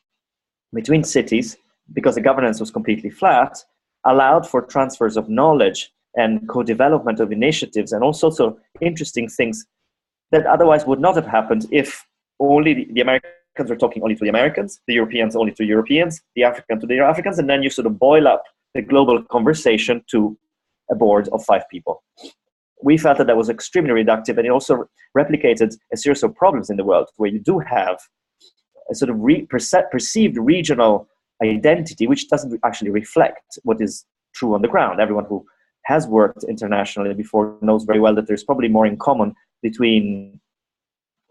E: between cities, because the governance was completely flat, allowed for transfers of knowledge and co-development of initiatives and all sorts of interesting things that otherwise would not have happened if only the Americans were talking only to the Americans, the Europeans only to Europeans, the Africans to the Africans, and then you sort of boil up the global conversation to a board of 5 people. We felt that was extremely reductive, and it also replicated a series of problems in the world where you do have a sort of perceived regional identity, which doesn't actually reflect what is true on the ground. Everyone who has worked internationally before knows very well that there's probably more in common between,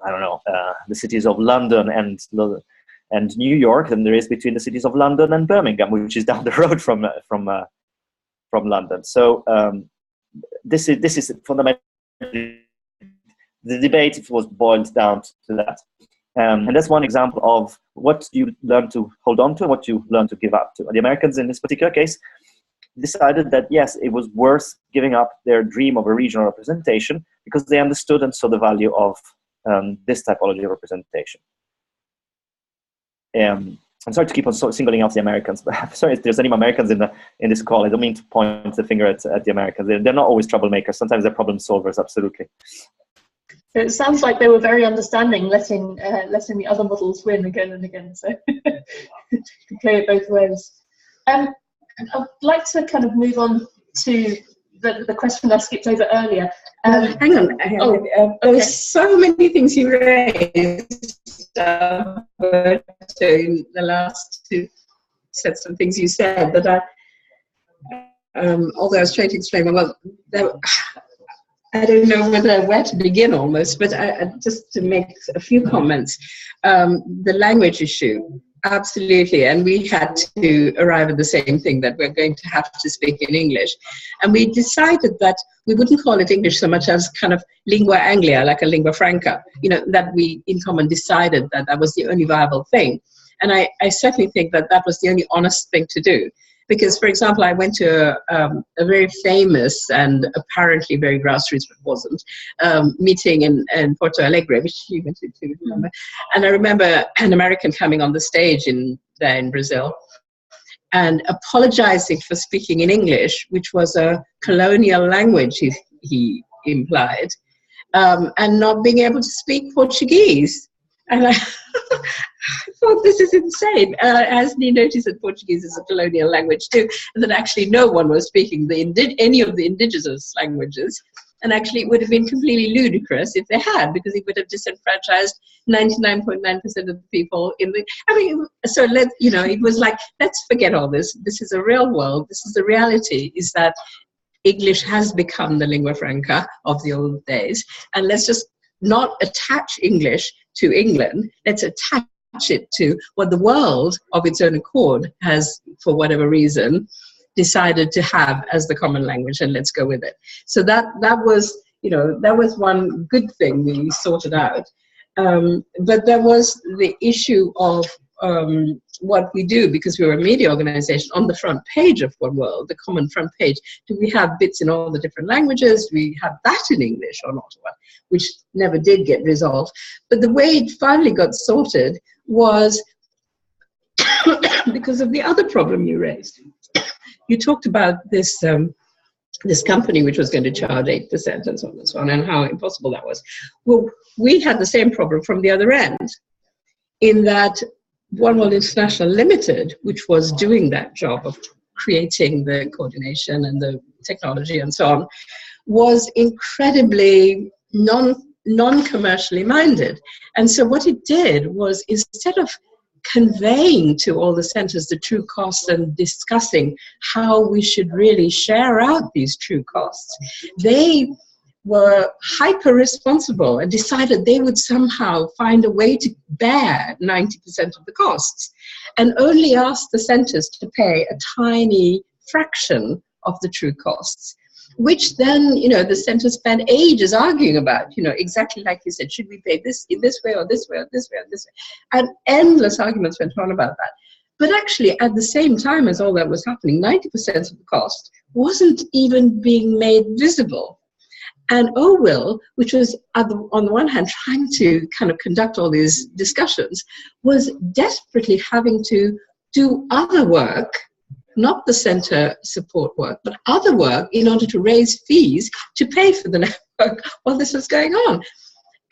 E: I don't know, the cities of London and New York than there is between the cities of London and Birmingham, which is down the road from London. So this is fundamentally the debate. It was boiled down to that. And that's one example of what you learn to hold on to and what you learn to give up to. And the Americans in this particular case decided that, yes, it was worth giving up their dream of a regional representation because they understood and saw the value of this typology of representation. I'm sorry to keep on singling out the Americans, but I'm sorry if there's any Americans in this call. I don't mean to point the finger at the Americans. They're not always troublemakers. Sometimes they're problem solvers, absolutely.
A: It sounds like they were very understanding, letting the other models win again and again. So to play it both ways. I'd like to kind of move on to the question I skipped over earlier.
C: Hang on.
A: Okay.
C: There's so many things you raised in the last two sets of things you said that although I was trying to explain, well, I don't know where to begin almost, but just to make a few comments. The language issue, absolutely, and we had to arrive at the same thing, that we're going to have to speak in English. And we decided that we wouldn't call it English so much as kind of lingua anglia, like a lingua franca, that we in common decided that that was the only viable thing. And I certainly think that that was the only honest thing to do. Because, for example, I went to a very famous and apparently very grassroots, but wasn't, meeting in Porto Alegre, which you went to too, remember? And I remember an American coming on the stage there in Brazil and apologizing for speaking in English, which was a colonial language, he implied, and not being able to speak Portuguese. And I thought, this is insane. As he noticed that Portuguese is a colonial language too, and that actually no one was speaking any of the indigenous languages. And actually it would have been completely ludicrous if they had, because it would have disenfranchised 99.9% of the people in the, so it was like, let's forget all this. This is a real world. This is the reality, is that English has become the lingua franca of the old days. And let's just not attach English to England. Let's attach it to what the world of its own accord has, for whatever reason, decided to have as the common language, and let's go with it. So that was one good thing we sorted out. But there was the issue of what we do, because we're a media organization. On the front page of One World, the common front page, do we have bits in all the different languages? Do we have that in English or not? Which never did get resolved. But the way it finally got sorted was because of the other problem you raised. You talked about this this company which was going to charge 8% and so on and so on, and how impossible that was. Well, we had the same problem from the other end, in that One World International Limited, which was doing that job of creating the coordination and the technology and so on, was incredibly non-commercially minded. And so what it did was, instead of conveying to all the centers the true costs and discussing how we should really share out these true costs, they were hyper responsible and decided they would somehow find a way to bear 90% of the costs, and only asked the centers to pay a tiny fraction of the true costs, which then, the centers spent ages arguing about, exactly like you said, should we pay this in this way or this way or this way or this way? And endless arguments went on about that. But actually, at the same time as all that was happening, 90% of the cost wasn't even being made visible. And OWIL, which was on the one hand trying to kind of conduct all these discussions, was desperately having to do other work, not the center support work, but other work, in order to raise fees to pay for the network while this was going on.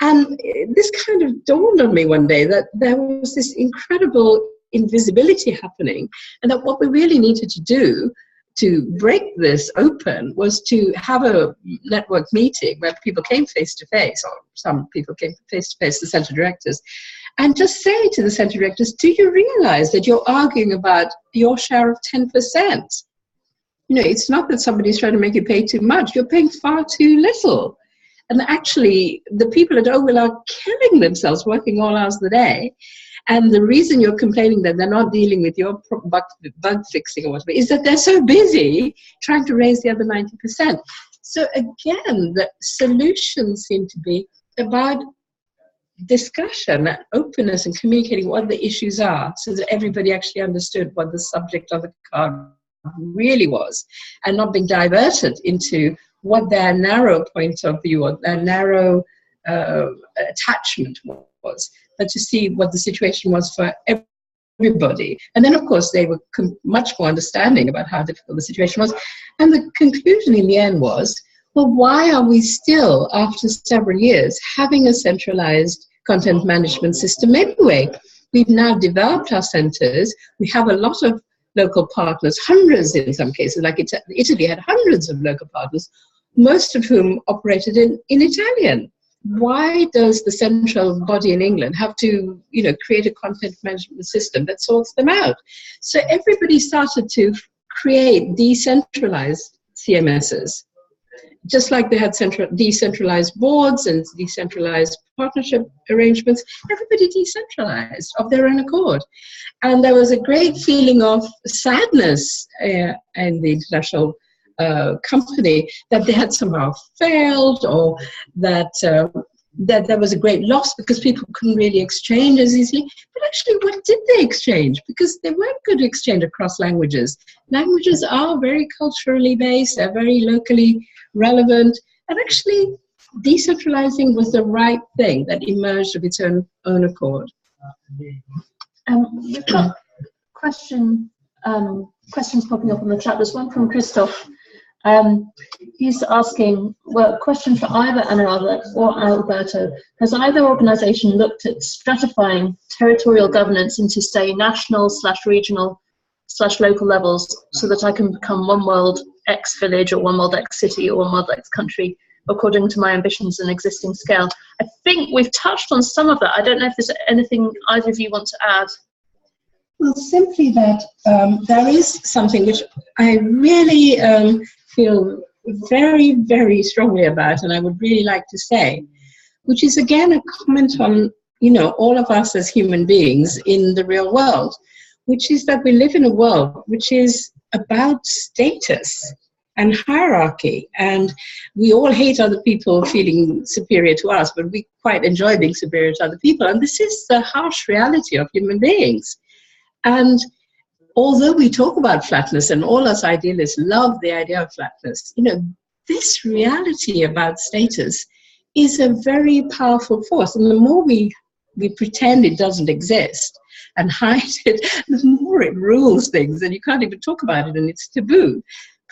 C: And this kind of dawned on me one day, that there was this incredible invisibility happening, and that what we really needed to do to break this open was to have a network meeting where people came face to face, or some people came face to face, the center directors, and just say to the center directors, do you realize that you're arguing about your share of 10%? It's not that somebody's trying to make you pay too much, you're paying far too little. And actually, the people at OWIL are killing themselves working all hours of the day. And the reason you're complaining that they're not dealing with your bug fixing or whatever is that they're so busy trying to raise the other 90%. So again, the solutions seem to be about discussion, openness, and communicating what the issues are, so that everybody actually understood what the subject of the card really was, and not being diverted into what their narrow point of view or their narrow attachment was, but to see what the situation was for everybody. And then, of course, they were much more understanding about how difficult the situation was. And the conclusion in the end was, well, why are we still, after several years, having a centralized content management system anyway? We've now developed our centers. We have a lot of local partners, hundreds in some cases, like Italy had hundreds of local partners, most of whom operated in Italian. Why does the central body in England have to, create a content management system that sorts them out? So everybody started to create decentralized CMSs, just like they had decentralized boards and decentralized partnership arrangements. Everybody decentralized of their own accord. And there was a great feeling of sadness in the international company that they had somehow failed, or that there was a great loss because people couldn't really exchange as easily. But actually, what did they exchange? Because they weren't going to exchange across languages. Languages are very culturally based, they're very locally relevant, and actually decentralizing was the right thing that emerged of its own accord.
A: We've got questions popping up on the chat. There's one from Christoph. He's asking, well, question for either Anna or Alberto. Has either organisation looked at stratifying territorial governance into, say, national/regional/local levels, so that I can become one world X village or one world X city or one world X country according to my ambitions and existing scale? I think we've touched on some of that. I don't know if there's anything either of you want to add.
C: Well, simply that there is something which I really feel very, very strongly about, and I would really like to say, which is again a comment on, all of us as human beings in the real world, which is that we live in a world which is about status and hierarchy, and we all hate other people feeling superior to us, but we quite enjoy being superior to other people, and this is the harsh reality of human beings. And although we talk about flatness, and all us idealists love the idea of flatness, this reality about status is a very powerful force, and the more we pretend it doesn't exist and hide it, the more it rules things, and you can't even talk about it, and it's taboo.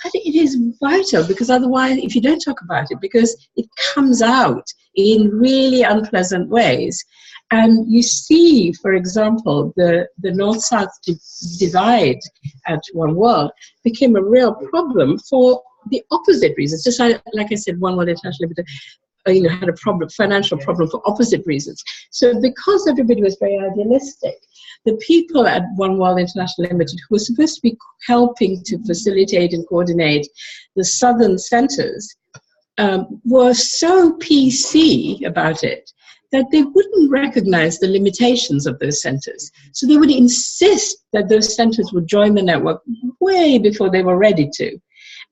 C: But it is vital, because otherwise, if you don't talk about it, because it comes out in really unpleasant ways. And you see, for example, the North-South divide at One World became a real problem for the opposite reasons. Just like I said, One World International Limited had a financial problem for opposite reasons. So because everybody was very idealistic, the people at One World International Limited, who were supposed to be helping to facilitate and coordinate the southern centers, were so PC about it that they wouldn't recognize the limitations of those centers. So they would insist that those centers would join the network way before they were ready to.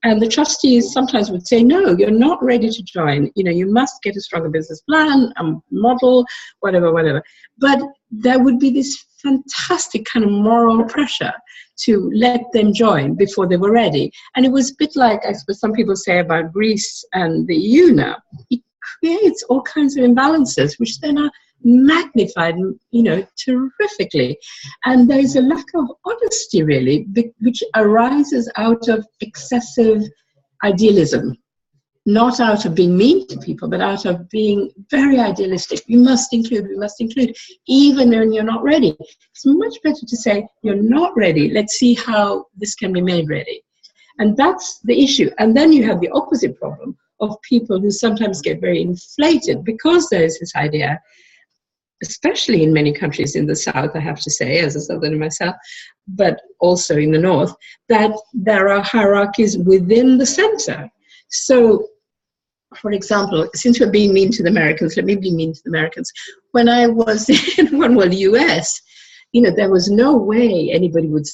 C: And the trustees sometimes would say, no, you're not ready to join. You must get a stronger business plan, a model, whatever. But there would be this fantastic kind of moral pressure to let them join before they were ready. And it was a bit like, I suppose some people say about Greece and the EU now. It creates all kinds of imbalances, which then are magnified, terrifically. And there is a lack of honesty, really, which arises out of excessive idealism, not out of being mean to people, but out of being very idealistic. We must include, even when you're not ready. It's much better to say, you're not ready, let's see how this can be made ready. And that's the issue. And then you have the opposite problem of people who sometimes get very inflated because there is this idea, especially in many countries in the South, I have to say, as a Southerner myself, but also in the North, that there are hierarchies within the center. So, for example, since we're being mean to the Americans, let me be mean to the Americans. When I was in One World US, there was no way anybody would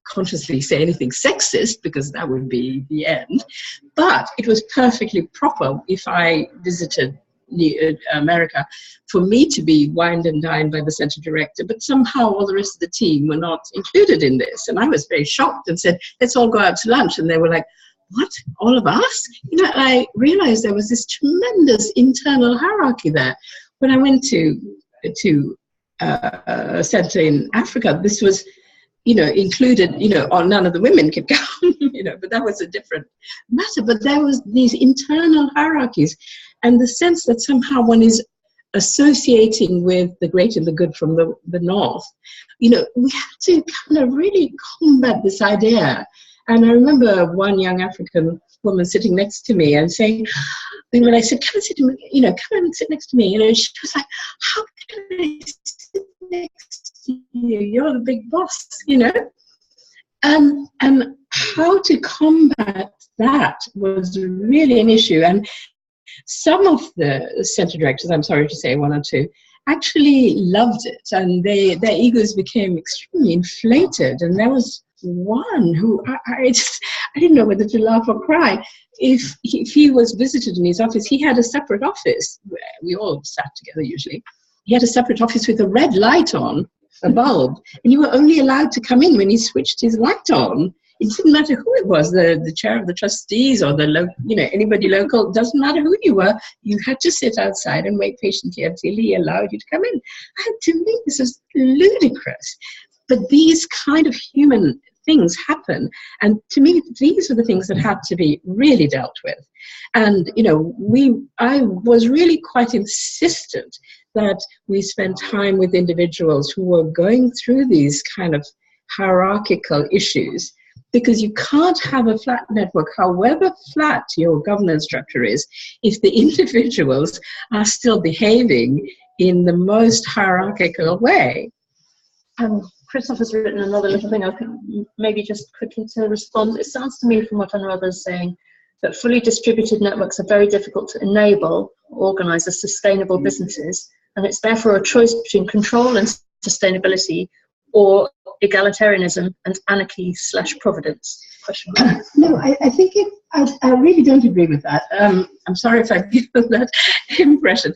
C: consciously say anything sexist, because that would be the end. But it was perfectly proper if I visited America, for me to be wined and dined by the center director, but somehow all the rest of the team were not included in this. And I was very shocked and said, let's all go out to lunch. And they were like, what, all of us? You know, I realized there was this tremendous internal hierarchy there. When I went to a center in Africa, this was, you know, included, you know, or none of the women could come, you know, but that was a different matter. But there was these internal hierarchies and the sense that somehow one is associating with the great and the good from the north. You know, we have to kind of really combat this idea. And I remember one young African woman sitting next to me and saying, when I said, come and sit, you know, come and sit next to me, you know, she was like, how can I sit next to you? You're the big boss, you know? And how to combat that was really an issue. And some of the center directors, I'm sorry to say one or two, actually loved it. And their egos became extremely inflated. And there was one who I didn't know whether to laugh or cry. If he was visited in his office, he had a separate office where we all sat together usually. He had a separate office with a red light on, a bulb, and you were only allowed to come in when he switched his light on. It didn't matter who it was, the chair of the trustees or anybody local, doesn't matter who you were, you had to sit outside and wait patiently until he allowed you to come in. And to me, this is ludicrous. But these kind of human things happen, and to me these are the things that have to be really dealt with. And you know, I was really quite insistent that we spend time with individuals who were going through these kind of hierarchical issues, because you can't have a flat network, however flat your governance structure is, if the individuals are still behaving in the most hierarchical way.
A: Christoph has written another little thing I think maybe just quickly to respond. It sounds to me from what I know others saying that fully distributed networks are very difficult to enable or organize as sustainable businesses, and it's therefore a choice between control and sustainability or egalitarianism and anarchy/providence.
C: No, I think I really don't agree with that. I'm sorry if I've given that impression.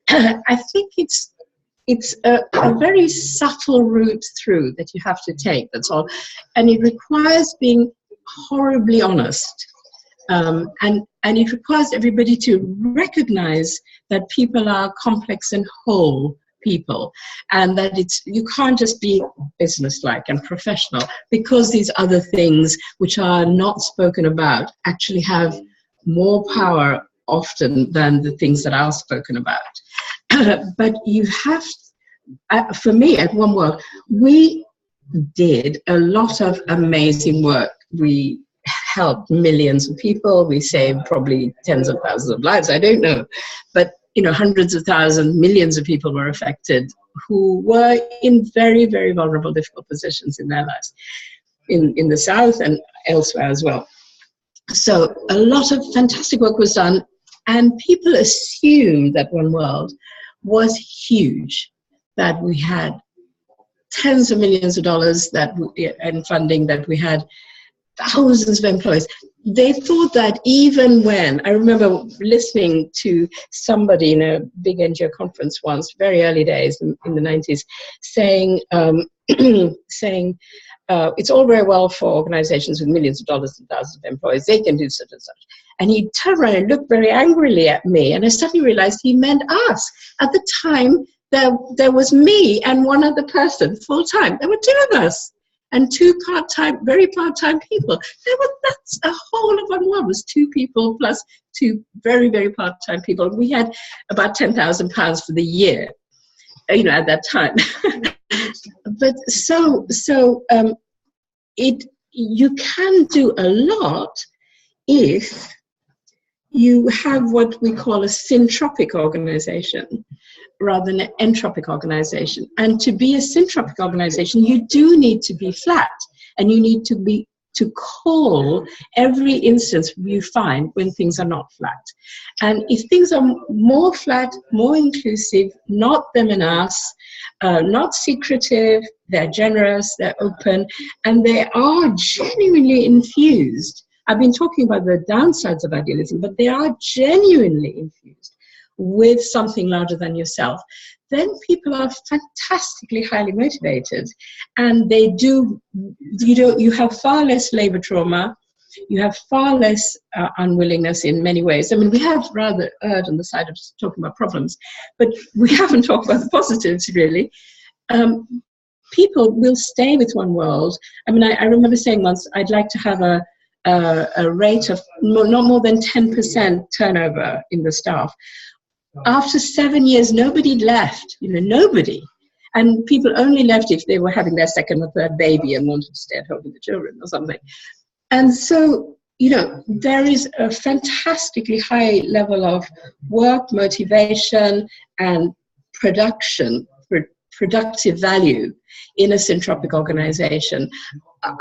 C: I think it's a very subtle route through that you have to take, that's all. And it requires being horribly honest. And it requires everybody to recognize that people are complex and whole people, and that you can't just be businesslike and professional, because these other things which are not spoken about actually have more power often than the things that are spoken about. But you have, for me at One World, we did a lot of amazing work. We helped millions of people. We saved probably tens of thousands of lives. I don't know. But, you know, hundreds of thousands, millions of people were affected who were in very, very vulnerable, difficult positions in their lives, in the South and elsewhere as well. So a lot of fantastic work was done, and people assumed that One World was huge, that we had tens of millions of dollars and funding, that we had thousands of employees. They thought that even when, I remember listening to somebody in a big NGO conference once, very early days in the 90s, saying, it's all very well for organizations with millions of dollars and thousands of employees, they can do such and such. And he turned around and looked very angrily at me, and I suddenly realized he meant us. At the time, there was me and one other person full-time. There were two of us and two part-time, very part-time people. That's a whole of One World was two people plus two very, very part-time people. We had about £10,000 for the year, you know, at that time. But you can do a lot if you have what we call a syntropic organization rather than an entropic organization. And to be a syntropic organization, you do need to be flat, and you need to call every instance you find when things are not flat. And if things are more flat, more inclusive, not them and us, not secretive, they're generous, they're open, and they are genuinely infused. I've been talking about the downsides of idealism, but they are genuinely infused with something larger than yourself, then people are fantastically highly motivated, and they do, you have far less labor trauma, you have far less unwillingness in many ways. I mean, we have rather erred on the side of talking about problems, but we haven't talked about the positives, really. People will stay with One World. I mean, I remember saying once, I'd like to have a rate of not more than 10% turnover in the staff. After 7 years, nobody left, nobody. And people only left if they were having their second or third baby and wanted to stay at home with the children or something. And so, there is a fantastically high level of work, motivation, and productive value in a syntropic organization.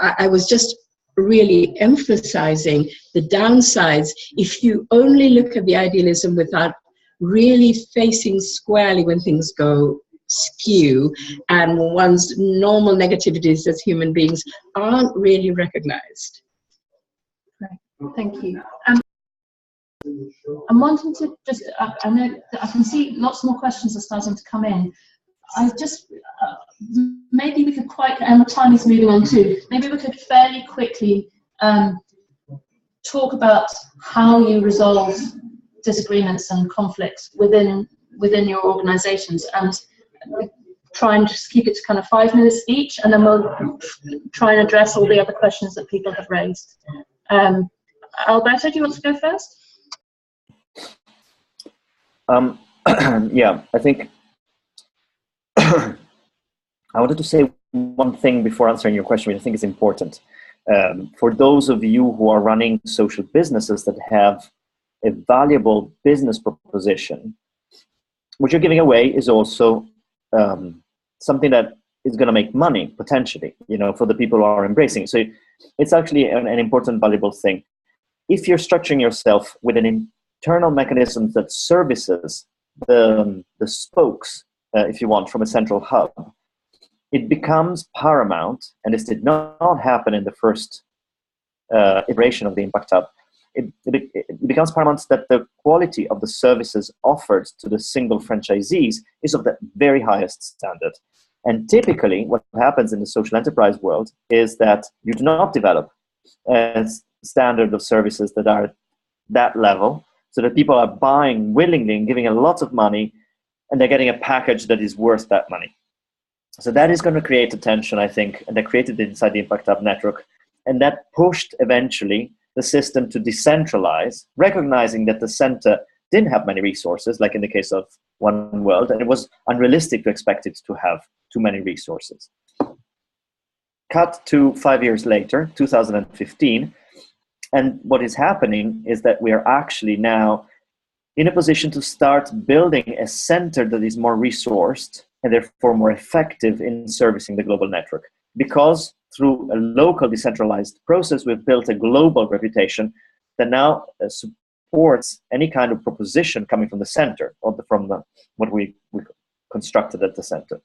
C: I was just really emphasizing the downsides. If you only look at the idealism without really facing squarely when things go skew and one's normal negativities as human beings aren't really recognized.
A: Right. Thank you. I'm wanting to just, I know that I can see lots more questions are starting to come in. I just, maybe we could and time is moving on too, maybe we could fairly quickly talk about how you resolve disagreements and conflicts within your organizations, and try and just keep it to kind of 5 minutes each, and then we'll try and address all the other questions that people have raised. Alberto, do you want to go first?
E: Yeah, I think I wanted to say one thing before answering your question, which I think is important. For those of you who are running social businesses that have a valuable business proposition, what you're giving away is also something that is going to make money, potentially, for the people who are embracing. So it's actually an important, valuable thing. If you're structuring yourself with an internal mechanism that services the spokes, if you want, from a central hub, it becomes paramount, and this did not happen in the first iteration of the Impact Hub. It becomes paramount that the quality of the services offered to the single franchisees is of the very highest standard. And typically, what happens in the social enterprise world is that you do not develop a standard of services that are at that level, so that people are buying willingly and giving a lot of money, and they're getting a package that is worth that money. So that is going to create a tension, I think, and that created it inside the Impact Hub network. And that pushed eventually the system to decentralize, recognizing that the center didn't have many resources, like in the case of One World, and it was unrealistic to expect it to have too many resources. Cut to 5 years later, 2015, and what is happening is that we are actually now in a position to start building a center that is more resourced and therefore more effective in servicing the global network. Because through a local decentralized process, we've built a global reputation that now supports any kind of proposition coming from the center, or from what we constructed at the center.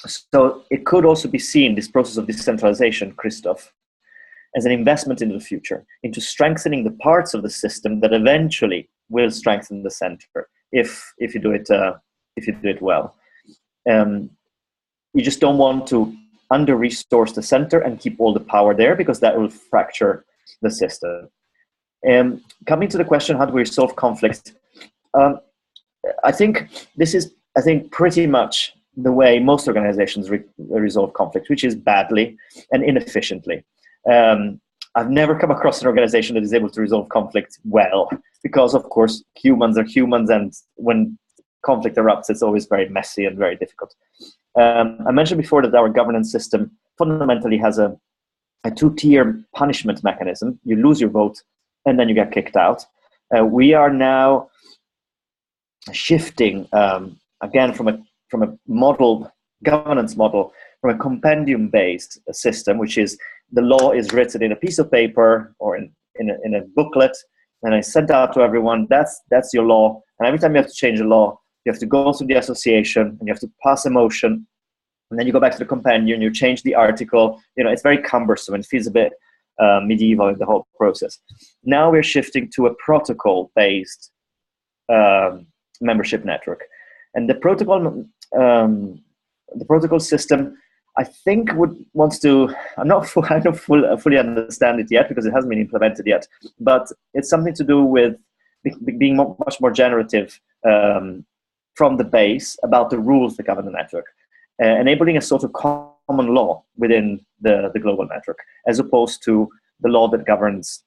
E: So it could also be seen, this process of decentralization, Christoph, as an investment into the future, into strengthening the parts of the system that eventually will strengthen the center if you do it well. You just don't want to under-resource the center and keep all the power there, because that will fracture the system. Coming to the question, how do we resolve conflict? I think this is, pretty much the way most organizations resolve conflict, which is badly and inefficiently. I've never come across an organization that is able to resolve conflict well, because of course humans are humans, and when conflict erupts, it's always very messy and very difficult. I mentioned before that our governance system fundamentally has a two-tier punishment mechanism. You lose your vote and then you get kicked out. We are now shifting again from a governance model, from a compendium-based system, which is the law is written in a piece of paper or in a booklet, and I sent out to everyone, that's your law. And every time you have to change a law, you have to go through the association and you have to pass a motion, and then you go back to the compendium, you change the article. It's very cumbersome and feels a bit medieval in the whole process. Now we're shifting to a protocol-based membership network. And the protocol system, I think wants to. I don't fully understand it yet because it hasn't been implemented yet. But it's something to do with being much more generative from the base about the rules that govern the network, enabling a sort of common law within the global network, as opposed to the law that governs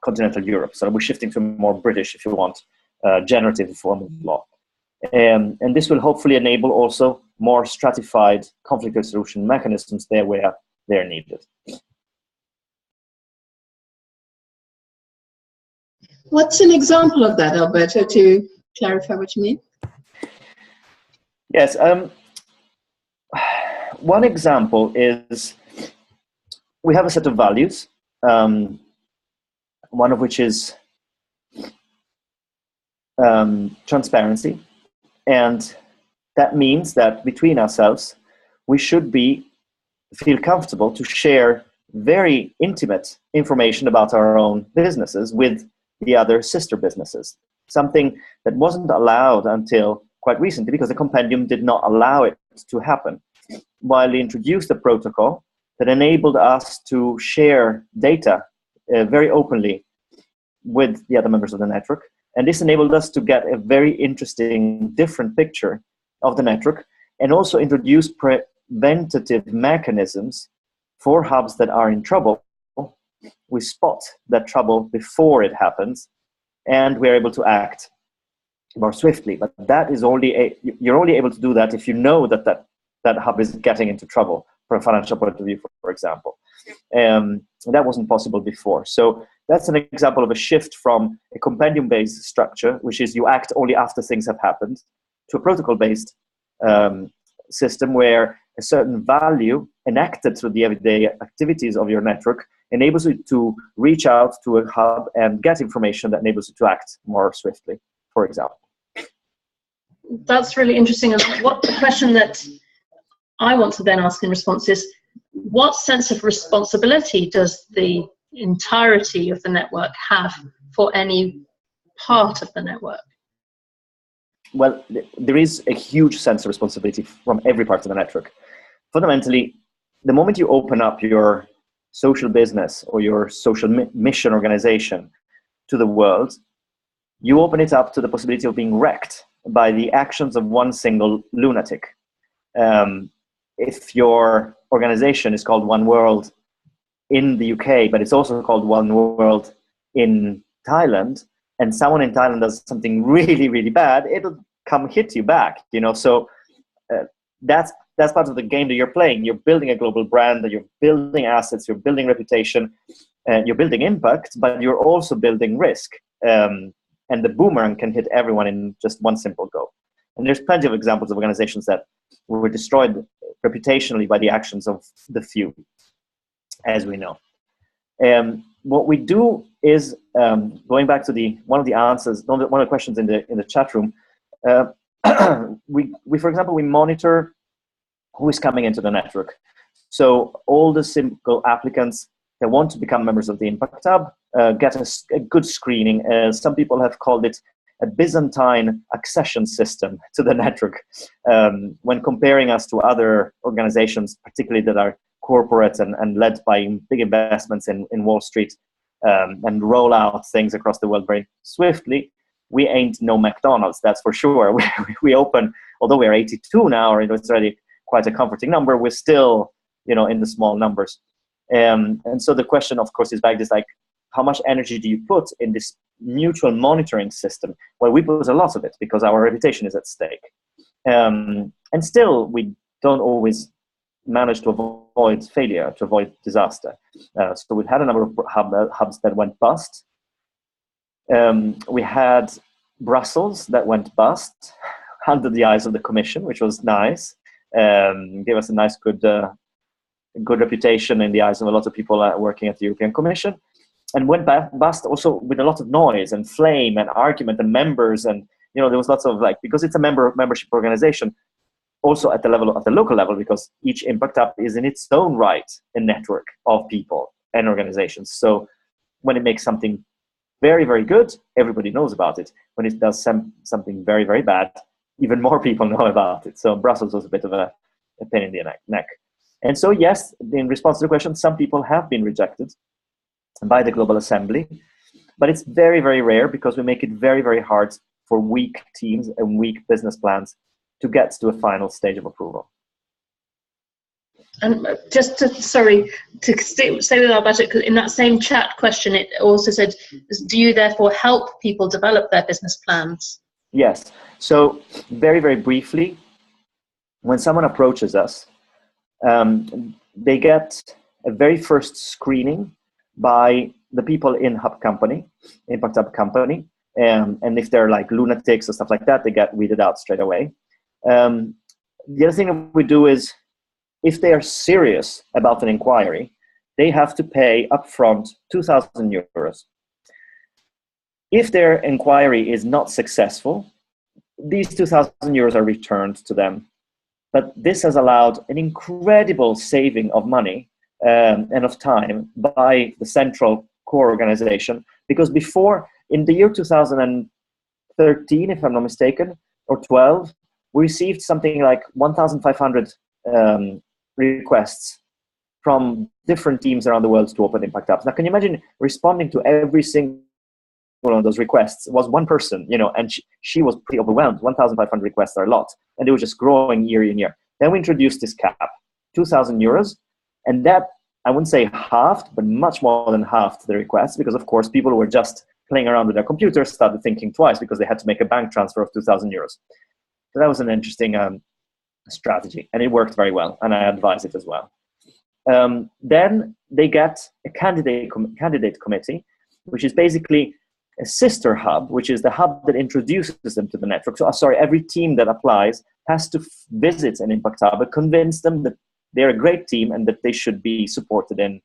E: continental Europe. So we're shifting to a more British, if you want, generative form of law. And this will hopefully enable also more stratified conflict resolution mechanisms there where they're needed.
C: What's an example of that, Alberto, to clarify what you mean?
E: Yes. One example is we have a set of values, one of which is transparency. And that means that between ourselves, we should feel comfortable to share very intimate information about our own businesses with the other sister businesses. Something that wasn't allowed until quite recently because the compendium did not allow it to happen. While we introduced a protocol that enabled us to share data very openly with the other members of the network. And this enabled us to get a very interesting, different picture of the network, and also introduce preventative mechanisms for hubs that are in trouble. We spot that trouble before it happens, and we're able to act more swiftly. But that is you're only able to do that if you know that hub is getting into trouble from a financial point of view, for example. That wasn't possible before. So that's an example of a shift from a compendium-based structure, which is you act only after things have happened, to a protocol-based system where a certain value enacted through the everyday activities of your network enables you to reach out to a hub and get information that enables you to act more swiftly, for example.
A: That's really interesting. And what the question that I want to then ask in response is, what sense of responsibility does the entirety of the network have for any part of the network?
E: Well, there is a huge sense of responsibility from every part of the network. Fundamentally, the moment you open up your social business or your social mission organization to the world, you open it up to the possibility of being wrecked by the actions of one single lunatic. If your organization is called One World in the UK, but it's also called One World in Thailand, and someone in Thailand does something really, really bad, it'll come hit you back, So that's part of the game that you're playing. You're building a global brand, you're building assets, you're building reputation, you're building impact, but you're also building risk. And the boomerang can hit everyone in just one simple go. And there's plenty of examples of organizations that were destroyed reputationally by the actions of the few, as we know. What we do is, going back to one of the questions in the chat room, we for example, we monitor who is coming into the network. So all the single applicants that want to become members of the Impact Hub get a good screening. Some people have called it a Byzantine accession system to the network. When comparing us to other organizations, particularly that are corporate and led by big investments in Wall Street, and roll out things across the world very swiftly, we ain't no McDonald's, that's for sure. We open, although we're 82 now, or it's already quite a comforting number, we're still, in the small numbers. And so the question, of course, is back this, like, how much energy do you put in this mutual monitoring system? Well, we put a lot of it because our reputation is at stake. And still, we don't always manage to avoid failure, to avoid disaster. So we've had a number of hubs that went bust. We had Brussels that went bust under the eyes of the Commission, which was nice. Gave us a nice, good reputation in the eyes of a lot of people working at the European Commission. And went bust also with a lot of noise and flame and argument and members, and there was lots of, because it's a membership organization, also at the local level, because each Impact Hub is in its own right a network of people and organizations. So when it makes something very, very good, everybody knows about it. When it does something very, very bad, even more people know about it. So Brussels was a bit of a pain in the neck. And so, yes, in response to the question, some people have been rejected by the Global Assembly, but it's very, very rare because we make it very, very hard for weak teams and weak business plans to get to a final stage of approval.
A: And just to, sorry, to stay with our budget, because in that same chat question, it also said, do you therefore help people develop their business plans?
E: Yes. So very, very briefly, when someone approaches us, they get a very first screening by the people in Impact Hub company. And if they're like lunatics or stuff like that, they get weeded out straight away. The other thing that we do is, if they are serious about an inquiry, they have to pay upfront 2,000 euros. If their inquiry is not successful, these 2,000 euros are returned to them. But this has allowed an incredible saving of money and of time by the central core organization, because before, in the year 2013, if I'm not mistaken, or 12, we received something like 1,500 requests from different teams around the world to open Impact Hubs. Now, can you imagine responding to every single one of those requests? Was one person, and she was pretty overwhelmed. 1,500 requests are a lot, and it was just growing year in year. Then we introduced this cap, 2,000 euros, and that, I wouldn't say halved, but much more than halved the requests, because of course people who were just playing around with their computers started thinking twice because they had to make a bank transfer of 2,000 euros. So that was an interesting strategy, and it worked very well, and I advise it as well. Then they get a candidate committee, which is basically a sister hub, which is the hub that introduces them to the network. So, every team that applies has to visit an Impact Hub and convince them that they're a great team and that they should be supported in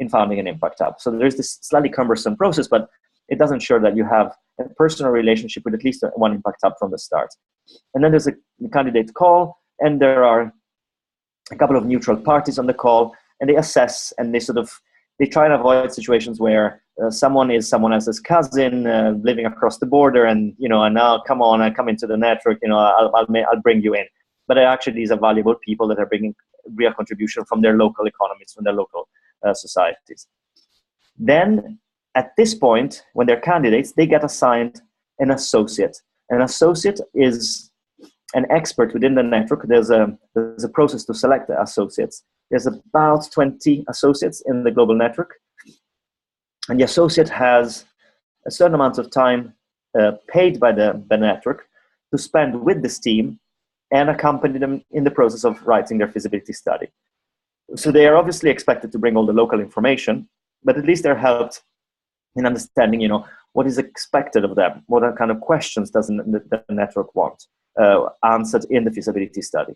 E: founding an Impact Hub. So there's this slightly cumbersome process, but it does ensure that you have a personal relationship with at least one Impact Hub from the start. And then there's a candidate call, and there are a couple of neutral parties on the call, and they assess, and they try and avoid situations where someone is someone else's cousin living across the border, and and now come on, I come into the network, I'll bring you in. But actually, these are valuable people that are bringing real contribution from their local economies, from their local societies. Then, at this point, when they're candidates, they get assigned an associate. An associate is an expert within the network. There's a process to select the associates. There's about 20 associates in the global network. And the associate has a certain amount of time paid by the network to spend with this team and accompany them in the process of writing their feasibility study. So they are obviously expected to bring all the local information, but at least they're helped in understanding, what is expected of them, what kind of questions does the network want answered in the feasibility study.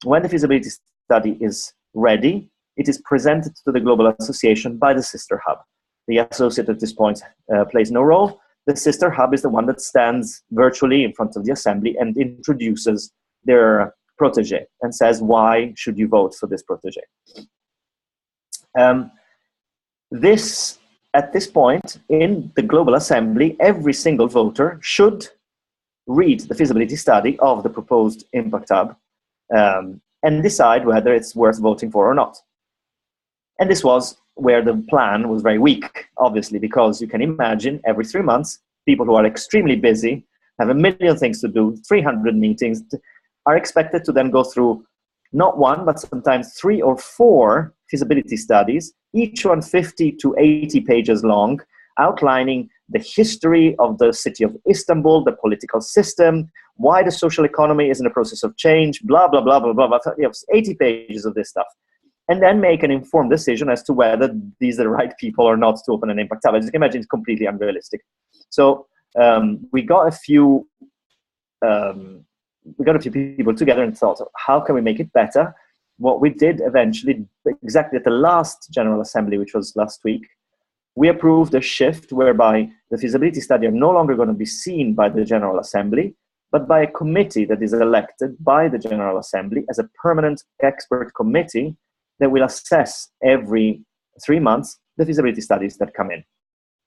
E: When the feasibility study is ready, it is presented to the Global Association by the sister hub. The associate at this point plays no role. The sister hub is the one that stands virtually in front of the assembly and introduces their protege and says, why should you vote for this protege? At this point in the Global Assembly, every single voter should read the feasibility study of the proposed Impact Hub and decide whether it's worth voting for or not. And this was where the plan was very weak, obviously, because you can imagine every 3 months, people who are extremely busy, have a million things to do, 300 meetings, are expected to then go through not one, but sometimes 3 or 4 feasibility studies, each one 50 to 80 pages long, outlining the history of the city of Istanbul, the political system, why the social economy is in a process of change, blah, blah, blah, blah, blah, blah. You have 80 pages of this stuff. And then make an informed decision as to whether these are the right people or not to open an Impact Hub. As you can imagine, it's completely unrealistic. So we got a few people together and thought, how can we make it better? What we did eventually, exactly at the last General Assembly, which was last week, we approved a shift whereby the feasibility study are no longer going to be seen by the General Assembly, but by a committee that is elected by the General Assembly as a permanent expert committee that will assess every 3 months the feasibility studies that come in.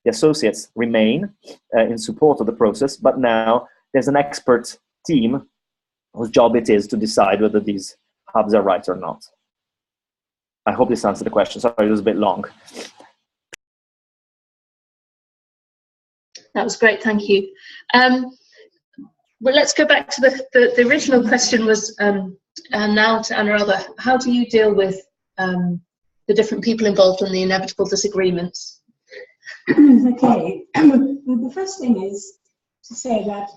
E: the associates remain in support of the process, but now there's an expert team whose job it is to decide whether these hubs are right or not. I hope this answered the question. Sorry, it was a bit long.
A: That was great, thank you. Well, let's go back to the original question was now to Anurada. How do you deal with the different people involved in the inevitable disagreements?
F: Okay, the first thing is to say that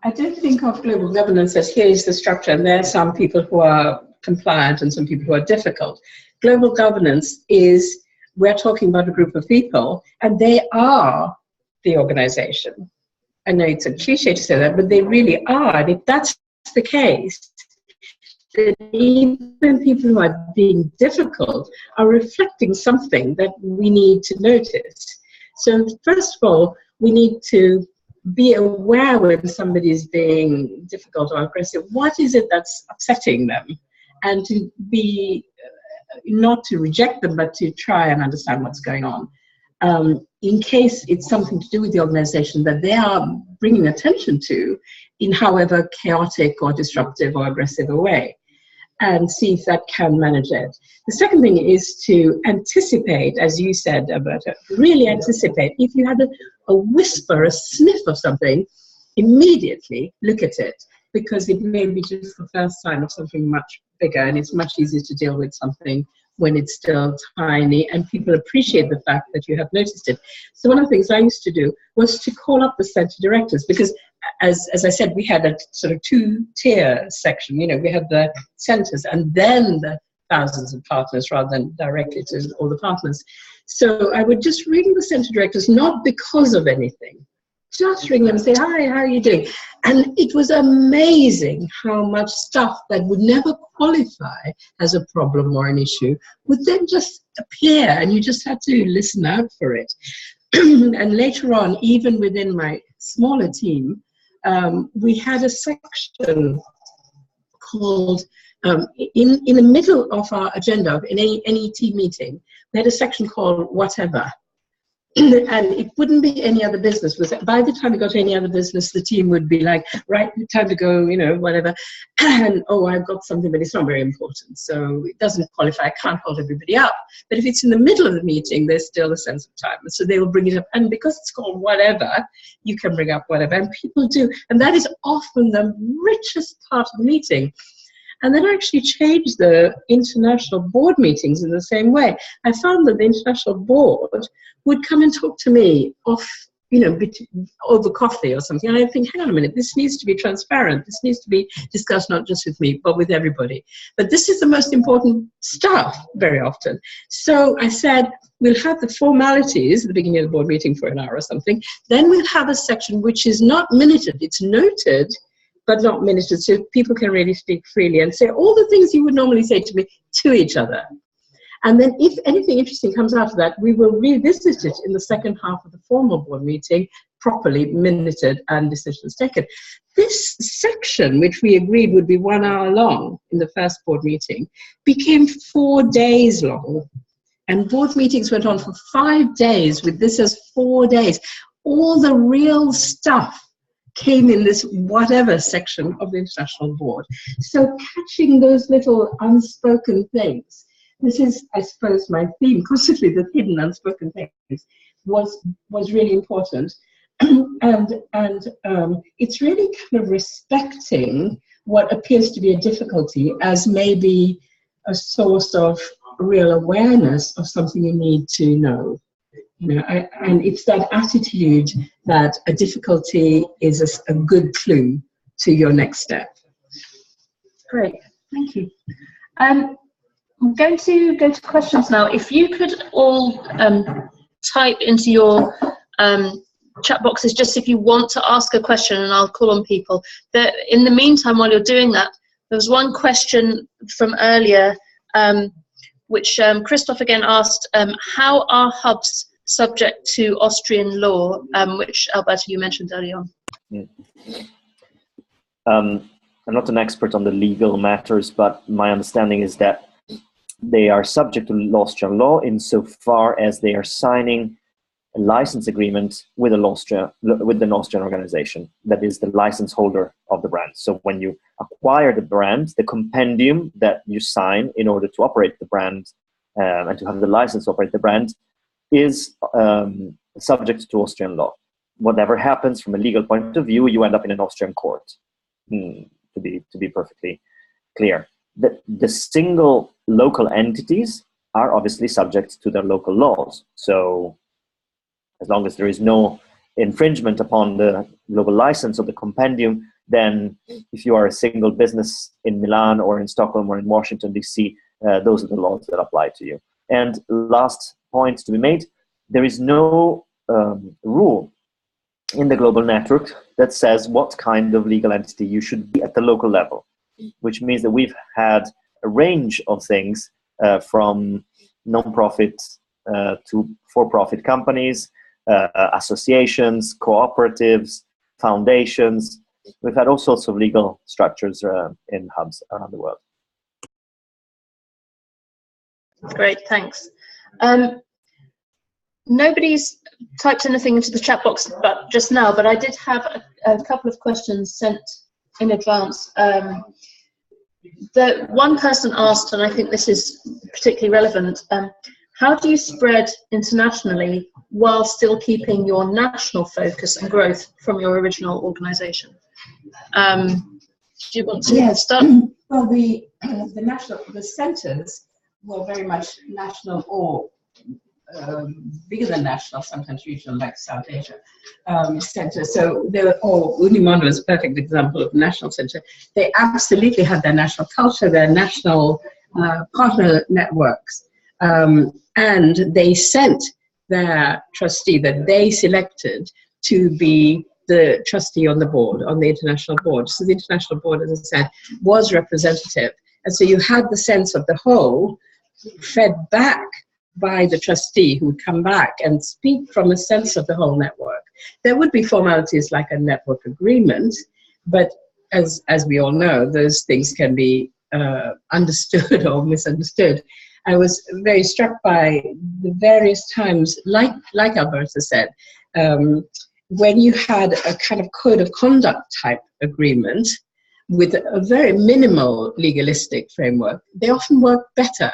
F: I don't think of global governance as here is the structure and there are some people who are compliant and some people who are difficult. Global governance is, we're talking about a group of people and they are the organization. I know it's a cliche to say that, but they really are. And if that's the case, then even people who are being difficult are reflecting something that we need to notice. So first of all, we need to be aware when somebody is being difficult or aggressive. What is it that's upsetting them? And to be, not to reject them, but to try and understand what's going on. In case it's something to do with the organization that they are bringing attention to in however chaotic or disruptive or aggressive a way, and see if that can manage it. The second thing is to anticipate, as you said, Alberta, really anticipate. If you had a whisper, a sniff of something, immediately look at it, because it may be just the first sign of something much bigger, and it's much easier to deal with something when it's still tiny, and people appreciate the fact that you have noticed it. So one of the things I used to do was to call up the center directors, because as I said, we had a sort of two-tier section. You know, we had the centers and then the thousands of partners rather than directly to all the partners. So I would just ring the center directors, not because of anything, just ring them and say, hi, how are you doing? And it was amazing how much stuff that would never qualify as a problem or an issue would then just appear, and you just had to listen out for it. And later on, even within my smaller team, we had a section called, in the middle of our agenda, in any team meeting, we had a section called whatever. And it wouldn't be any other business. By the time we got to any other business, the team would be like, right, time to go, you know, whatever. And, oh, I've got something, but it's not very important. So it doesn't qualify. I can't hold everybody up. But if it's in the middle of the meeting, there's still a sense of time. So they will bring it up. And because it's called whatever, you can bring up whatever. And people do. And that is often the richest part of the meeting. And then I actually changed the international board meetings in the same way. I found that the international board would come and talk to me off, you know, over coffee or something. And I think, hang on a minute, this needs to be transparent. This needs to be discussed not just with me, but with everybody. But this is the most important stuff very often. So I said, we'll have the formalities at the beginning of the board meeting for an hour or something. Then we'll have a section which is not minuted, it's noted, but not minuted, so people can really speak freely and say all the things you would normally say to me to each other. And then if anything interesting comes out of that, we will revisit it in the second half of the formal board meeting, properly minuted and decisions taken. This section, which we agreed would be 1 hour long in the first board meeting, became 4 days long. And board meetings went on for 5 days, with this as 4 days. All the real stuff came in this whatever section of the international board. So catching those little unspoken things, this is, I suppose, my theme, constantly the hidden unspoken things, was really important. And it's really kind of respecting what appears to be a difficulty as maybe a source of real awareness of something you need to know. You know, and it's that attitude that a difficulty is a good clue to your next step.
A: Great, thank you. I'm going to go to questions now. If you could all type into your chat boxes just if you want to ask a question, and I'll call on people. In the meantime, while you're doing that, there was one question from earlier, which Christoph again asked, how are hubs subject to Austrian law, which Alberta, you mentioned earlier on?
E: I'm not an expert on the legal matters, but my understanding is that they are subject to Austrian law insofar as they are signing a license agreement with an Austrian organization that is the license holder of the brand. So when you acquire the brand, the compendium that you sign in order to operate the brand and to have the license to operate the brand is subject to Austrian law. Whatever happens from a legal point of view, you end up in an Austrian court, to be perfectly clear. The single local entities are obviously subject to their local laws. So as long as there is no infringement upon the global license of the compendium, then if you are a single business in Milan or in Stockholm or in Washington, D.C., those are the laws that apply to you. And last point to be made, there is no rule in the global network that says what kind of legal entity you should be at the local level, which means that we've had a range of things from non-profit to for-profit companies, associations, cooperatives, foundations. We've had all sorts of legal structures in hubs around the world.
A: Great, thanks. Nobody's typed anything into the chat box but just now, but I did have a couple of questions sent in advance. The one person asked, and I think this is particularly relevant, how do you spread internationally while still keeping your national focus and growth from your original organisation? Do you want to start?
F: Well, the centres were very much national or bigger than national, sometimes regional, like South Asia centre. So they were all, Unimondo is a perfect example of national centre. They absolutely had their national culture, their national partner networks. And they sent their trustee that they selected to be the trustee on the board, on the international board. So the international board, as I said, was representative. And so you had the sense of the whole fed back by the trustee who would come back and speak from a sense of the whole network. There would be formalities like a network agreement, but as we all know, those things can be understood or misunderstood. I was very struck by the various times, like Alberta said, when you had a kind of code of conduct type agreement with a very minimal legalistic framework, they often work better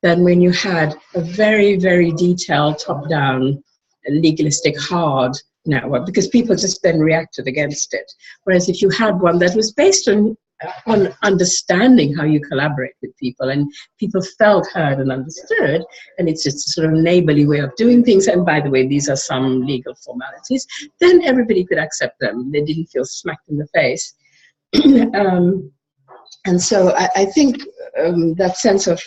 F: than when you had a very, very detailed top-down legalistic hard network, because people just then reacted against it. Whereas if you had one that was based on understanding how you collaborate with people, and people felt heard and understood, and it's just a sort of neighborly way of doing things, and by the way, these are some legal formalities, then everybody could accept them. They didn't feel smacked in the face. And so I think that sense of,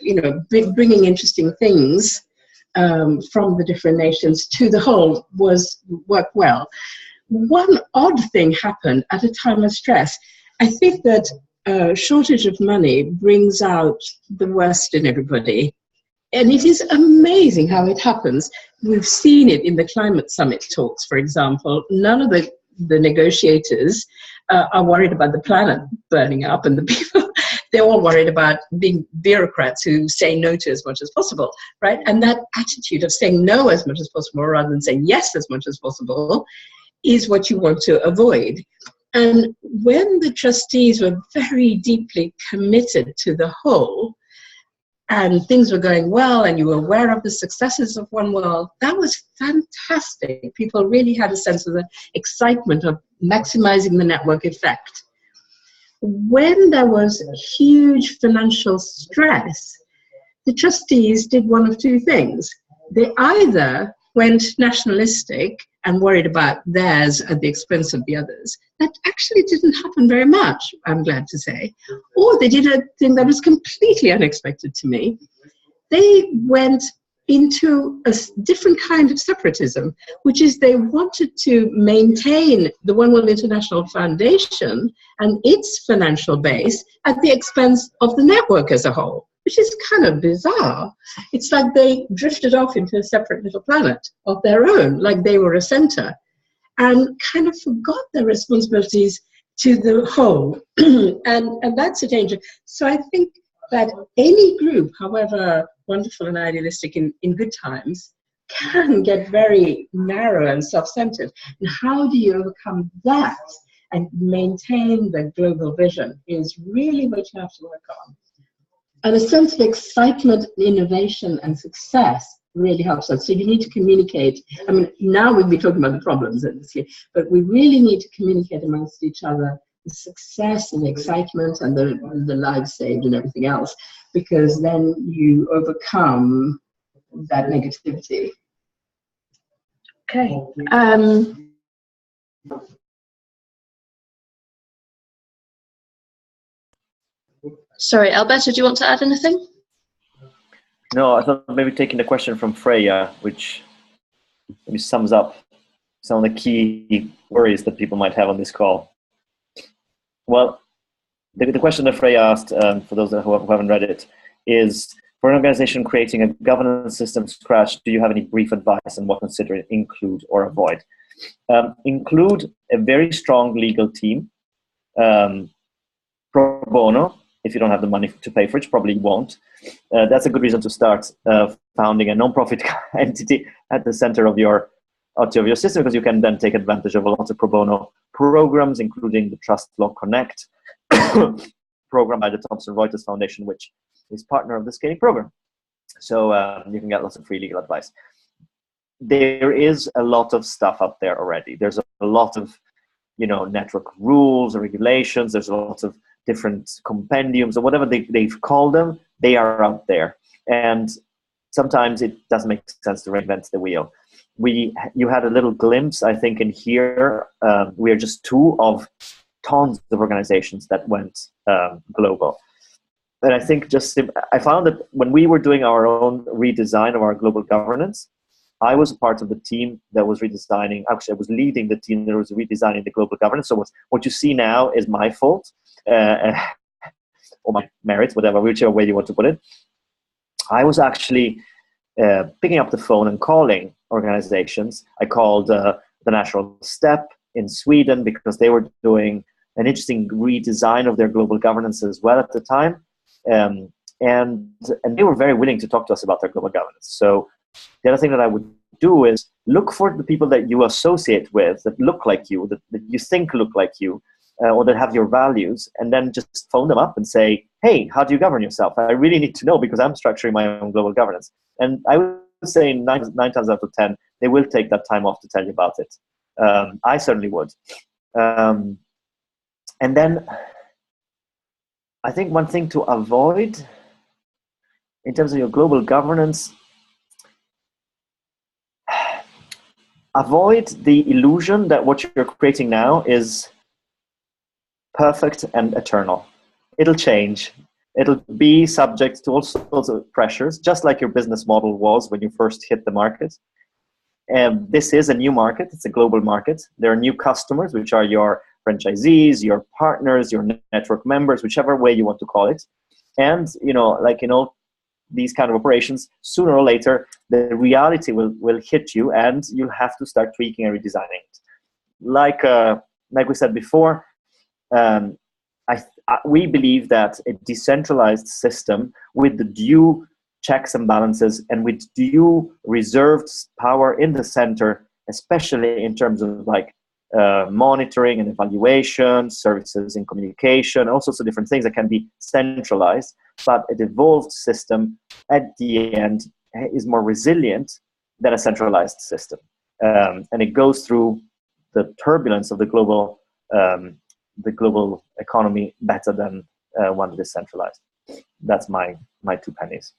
F: bringing interesting things from the different nations to the whole worked well. One odd thing happened at a time of stress. I think that shortage of money brings out the worst in everybody. And it is amazing how it happens. We've seen it in the climate summit talks, for example. None of the negotiators are worried about the planet burning up, and the people, they're all worried about being bureaucrats who say no to as much as possible, right? And that attitude of saying no as much as possible rather than saying yes as much as possible is what you want to avoid. And when the trustees were very deeply committed to the whole, and things were going well, and you were aware of the successes of One World, that was fantastic. People really had a sense of the excitement of maximizing the network effect. When there was huge financial stress, the trustees did one of two things. They either went nationalistic and worried about theirs at the expense of the others. That actually didn't happen very much, I'm glad to say. Or they did a thing that was completely unexpected to me. They went into a different kind of separatism, which is they wanted to maintain the One World International Foundation and its financial base at the expense of the network as a whole, which is kind of bizarre. It's like they drifted off into a separate little planet of their own, like they were a center, and kind of forgot their responsibilities to the whole. And that's a danger. So I think that any group, however wonderful and idealistic in good times, can get very narrow and self-centered. And how do you overcome that and maintain the global vision is really what you have to work on. And a sense of excitement, innovation, and success really helps us. So you need to communicate. I mean, now we'll be talking about the problems, obviously, but we really need to communicate amongst each other the success and the excitement and the lives saved and everything else, because then you overcome that negativity.
A: Okay. Sorry, Alberto, do you want to add anything?
E: No, I thought maybe taking the question from Freya, which maybe sums up some of the key worries that people might have on this call. Well, the question that Freya asked, for those who haven't read it, is, for an organization creating a governance system from scratch, do you have any brief advice on what to consider, include or avoid? Include a very strong legal team, pro bono. If you don't have the money to pay for it, you probably won't. That's a good reason to start founding a non-profit entity at the center of your system, because you can then take advantage of a lot of pro bono programs, including the Trust Law Connect program by the Thomson Reuters Foundation, which is partner of the scaling program. So you can get lots of free legal advice. There is a lot of stuff out there already. There's a lot of, network rules or regulations. There's a lot of different compendiums or whatever they've called them. They are out there. And sometimes it doesn't make sense to reinvent the wheel. You had a little glimpse, I think, in here. We are just two of tons of organizations that went global. And I think I found that when we were doing our own redesign of our global governance, I was part of the team that was redesigning. Actually, I was leading the team that was redesigning the global governance. So what you see now is my fault, or my merit, whichever way you want to put it. I was actually picking up the phone and calling organizations. I called the National Step in Sweden because they were doing an interesting redesign of their global governance as well at the time. And they were very willing to talk to us about their global governance. So the other thing that I would do is look for the people that you associate with, that look like you, that you think look like you, or that have your values, and then just phone them up and say, hey, how do you govern yourself? I really need to know because I'm structuring my own global governance. And I would say nine times out of 10, they will take that time off to tell you about it. I certainly would. And then I think one thing to avoid in terms of your global governance, avoid the illusion that what you're creating now is perfect and eternal. It'll change. It'll be subject to all sorts of pressures, just like your business model was when you first hit the market. And this is a new market. It's a global market. There are new customers, which are your franchisees, your partners, your network members, whichever way you want to call it. And, like in all these kind of operations, sooner or later, the reality will hit you and you'll have to start tweaking and redesigning it. Like we said before, we believe that a decentralized system with the due checks and balances and with due reserved power in the center, especially in terms of monitoring and evaluation, services and communication, all sorts of different things that can be centralized, but a devolved system at the end is more resilient than a centralized system. And it goes through the turbulence of the global economy better than one that is centralized. That's my 2 pennies.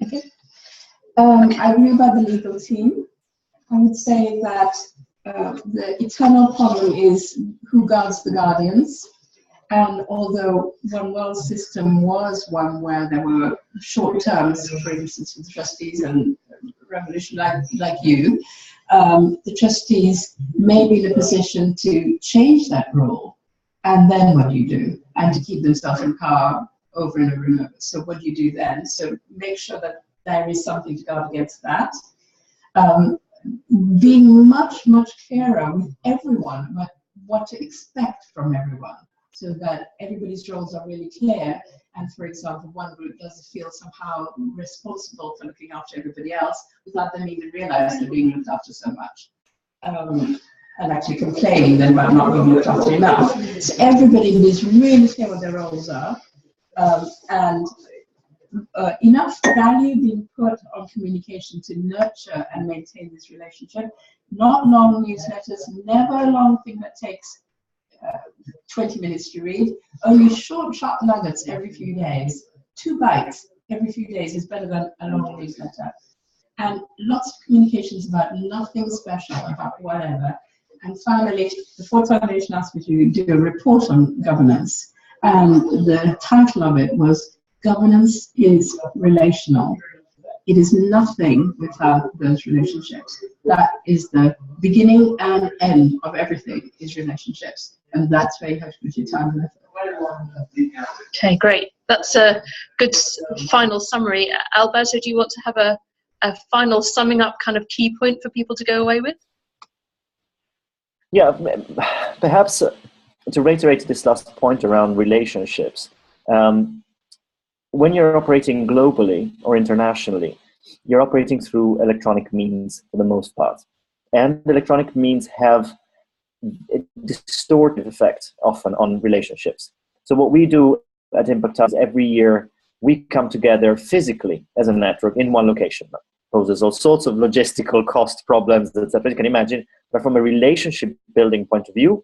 F: Okay. I agree about the legal team. I would say that the eternal problem is who guards the guardians. And although One World system was one where there were short terms, for instance, with trustees and revolution like you, the trustees may be in a position to change that rule. And then what do you do? And to keep themselves in power over and over and over. So what do you do then? So make sure that there is something to guard against that. Being much, much clearer with everyone about what to expect from everyone, so that everybody's roles are really clear. And for example, one group doesn't feel somehow responsible for looking after everybody else without them even realize they're being looked after so much. And actually complaining then about not being looked after enough. So everybody is really clear what their roles are, and enough value being put on communication to nurture and maintain this relationship. Not long newsletters, never a long thing that takes 20 minutes to read, only short, sharp nuggets every few days. 2 bytes every few days is better than a long newsletter. And lots of communications about nothing special, about whatever. And finally, the Ford Foundation asked me to do a report on governance. And the title of it was Governance is Relational. It is nothing without those relationships. That is the beginning and end of everything, is relationships. And that's where you have to put your time and effort.
A: Okay, great. That's a good final summary. Alberto, do you want to have a final summing up kind of key point for people to go away with?
E: Yeah, perhaps to reiterate this last point around relationships. When you're operating globally or internationally, you're operating through electronic means for the most part. And electronic means have a distortive effect often on relationships. So what we do at Impact is every year we come together physically as a network in one location. That poses all sorts of logistical cost problems, etc. You can imagine, but from a relationship building point of view,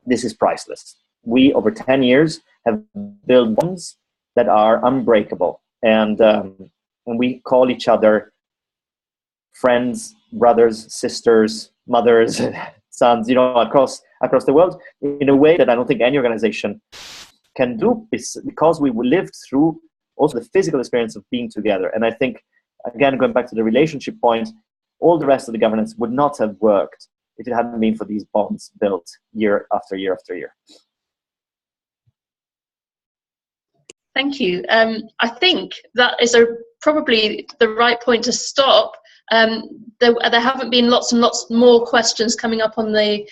E: this is priceless. We, over 10 years, have built bonds that are unbreakable, and we call each other friends, brothers, sisters, mothers, sons, across the world in a way that I don't think any organization can do, because we lived through also the physical experience of being together. And I think, again, going back to the relationship point, all the rest of the governance would not have worked if it hadn't been for these bonds built year after year after year.
A: Thank you. I think that is probably the right point to stop. There haven't been lots and lots more questions coming up on the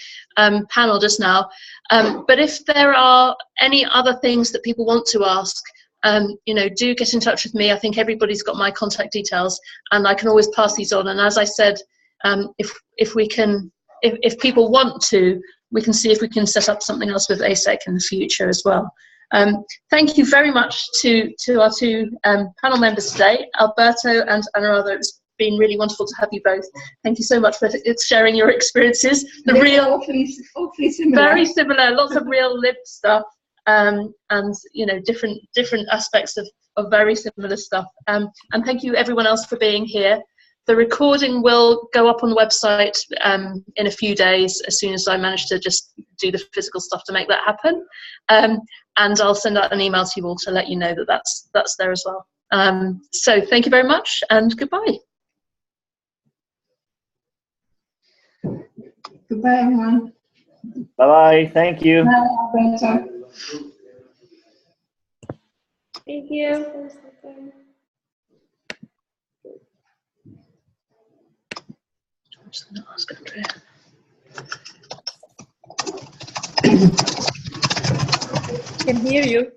A: panel just now. But if there are any other things that people want to ask, do get in touch with me. I think everybody's got my contact details, and I can always pass these on. And as I said, if people want to, we can see if we can set up something else with ASEC in the future as well. Thank you very much to our two panel members today, Alberto and Anuradha. It's been really wonderful to have you both. Thank you so much for sharing your experiences.
F: Awfully similar.
A: Very similar, lots of real lived stuff, and different aspects of very similar stuff. And thank you everyone else for being here. The recording will go up on the website in a few days, as soon as I manage to just do the physical stuff to make that happen. And I'll send out an email to you all to let you know that that's there as well. So thank you very much, and goodbye.
F: Goodbye, everyone.
E: Bye-bye. Thank you.
F: Bye, Alberto.
G: Thank you. Can hear you.